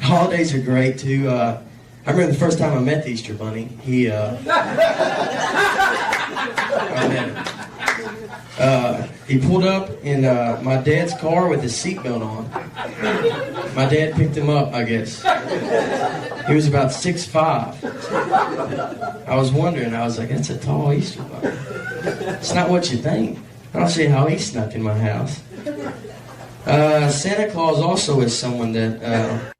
Holidays are great, too. I remember the first time I met the Easter Bunny. He pulled up in my dad's car with his seatbelt on. My dad picked him up, I guess. He was about 6'5". I was wondering, I was like, that's a tall Easter Bunny. It's not what you think. I don't see how he snuck in my house. Santa Claus also is someone that...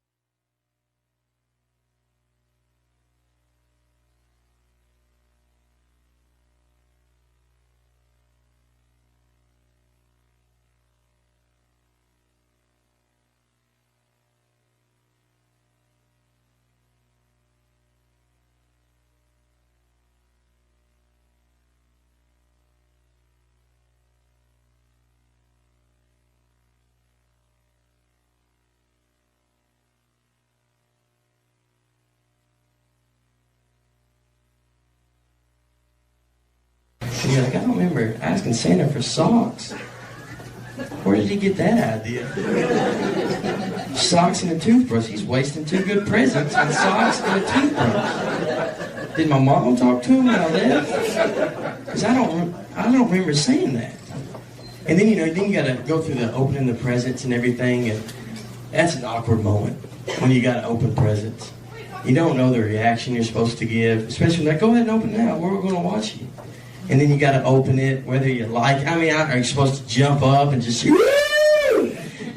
And you're like, I don't remember asking Santa for socks. Where did he get that idea? Socks and a toothbrush. He's wasting 2 good presents on socks and a toothbrush. Did my mom talk to him when I left? Because I don't remember saying that. And then, then you got to go through the opening the presents and everything, and that's an awkward moment when you got to open presents. You don't know the reaction you're supposed to give, especially like, go ahead and open it now. We're going to watch you. And then you got to open it, whether you like it. I mean, are you supposed to jump up and just and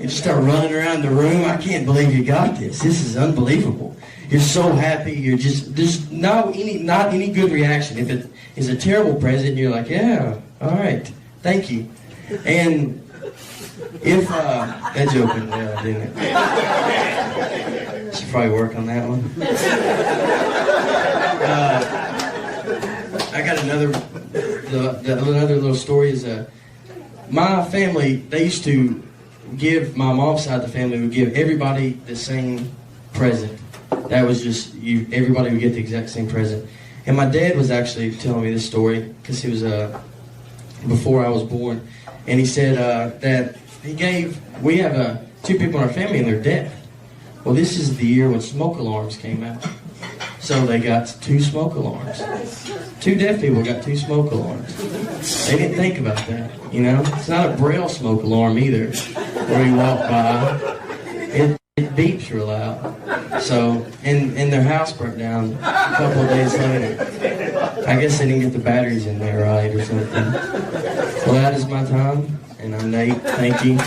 just start running around the room? I can't believe you got this. This is unbelievable. You're so happy. You're just, there's not any good reaction. If it is a terrible present, you're like, yeah, all right, thank you. And if, that joke went well, didn't it? Should probably work on that one. I got another little story is, my family, they used to give, my mom's side of the family would give everybody the same present. That was just, everybody would get the exact same present. And my dad was actually telling me this story, because he was, before I was born. And he said that we have 2 people in our family and they're deaf. Well, this is the year when smoke alarms came out. So they got 2 smoke alarms. 2 deaf people got 2 smoke alarms. They didn't think about that, It's not a Braille smoke alarm either, where you walk by. It beeps real loud. So, and their house burnt down a couple of days later. I guess they didn't get the batteries in there right or something. Well, that is my time, and I'm Nate. Thank you.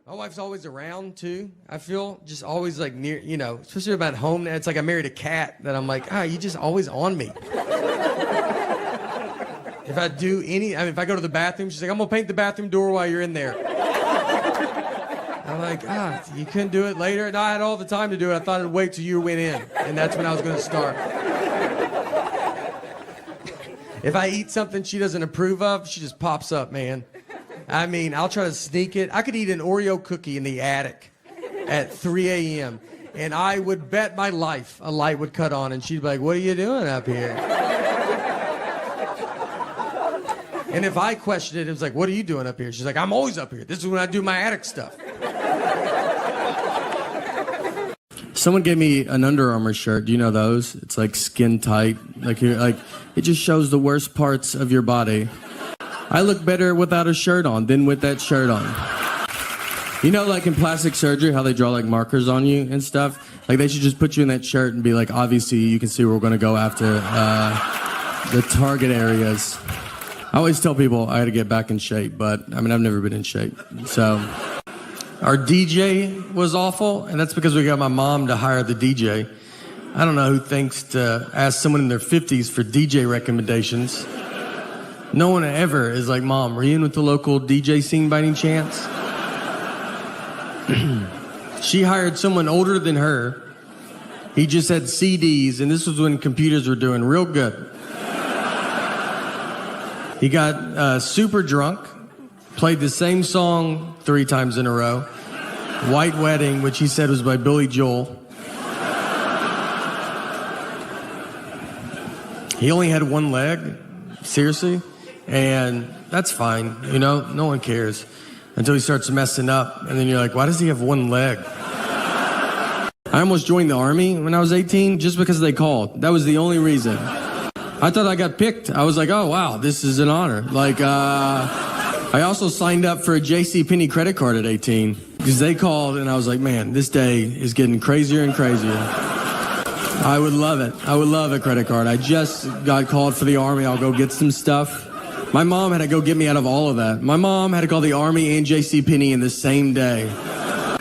My wife's always around too. I feel just always like near, especially about home now. It's like I married a cat that I'm like, you just always on me. If I do if I go to the bathroom, she's like, I'm gonna paint the bathroom door while you're in there. I'm like, you couldn't do it later? No, I had all the time to do it. I thought I'd wait till you went in, and that's when I was gonna start. If I eat something she doesn't approve of, she just pops up, man. I mean, I'll try to sneak it. I could eat an Oreo cookie in the attic at 3 a.m., and I would bet my life a light would cut on, and she'd be like, what are you doing up here? And if I questioned it, it was like, what are you doing up here? She's like, I'm always up here. This is when I do my attic stuff. Someone gave me an Under Armour shirt. Do you know those? It's like skin tight. Like it just shows the worst parts of your body. I look better without a shirt on than with that shirt on. Like in plastic surgery, how they draw like markers on you and stuff? Like they should just put you in that shirt and be like, obviously you can see we're going to go after the target areas. I always tell people I got to get back in shape, but I've never been in shape. So our DJ was awful, and that's because we got my mom to hire the DJ. I don't know who thinks to ask someone in their 50s for DJ recommendations. No one ever is like, Mom, were you in with the local DJ scene by any chance? She hired someone older than her. He just had CDs, and this was when computers were doing real good. He got super drunk, played the same song 3 times in a row. White Wedding, which he said was by Billy Joel. He only had 1 leg, seriously. And that's fine, no one cares until he starts messing up. And then you're like, why does he have 1 leg? I almost joined the Army when I was 18 just because they called. That was the only reason. I thought I got picked. I was like, oh, wow, this is an honor. Like, I also signed up for a JCPenney credit card at 18 because they called, and I was like, man, this day is getting crazier and crazier. I would love it. I would love a credit card. I just got called for the Army. I'll go get some stuff. My mom had to go get me out of all of that. My mom had to call the Army and JCPenney in the same day.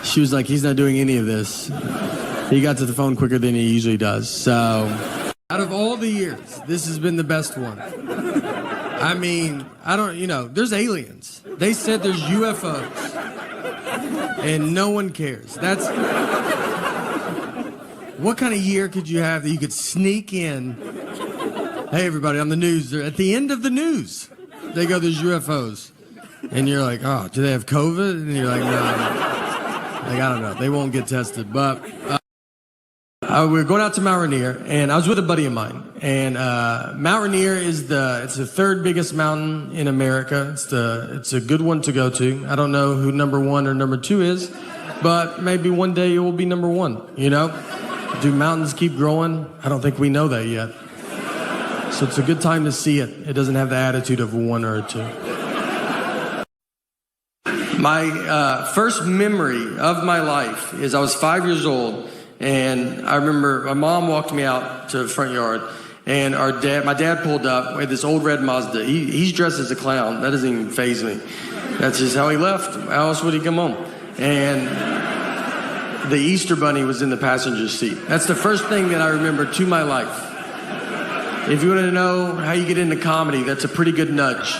She was like, he's not doing any of this. He got to the phone quicker than he usually does. So, out of all the years, this has been the best one. There's aliens. They said there's UFOs. And no one cares. What kind of year could you have that you could sneak in? Hey, everybody, on the news. They're at the end of the news. They go, there's UFOs. And you're like, oh, do they have COVID? And you're like, no. Like, I don't know. They won't get tested. But we were going out to Mount Rainier, and I was with a buddy of mine. And Mount Rainier is it's the third biggest mountain in America. It's a good one to go to. I don't know who number 1 or number 2 is, but maybe one day it will be number 1, you know? Do mountains keep growing? I don't think we know that yet. So it's a good time to see it. It doesn't have the attitude of a 1 or a 2. My first memory of my life is I was 5 years old, and I remember my mom walked me out to the front yard, and my dad pulled up with this old red Mazda. He's dressed as a clown. That doesn't even faze me. That's just how he left. How else would he come home? And the Easter Bunny was in the passenger seat. That's the first thing that I remember to my life. If you want to know how you get into comedy, that's a pretty good nudge.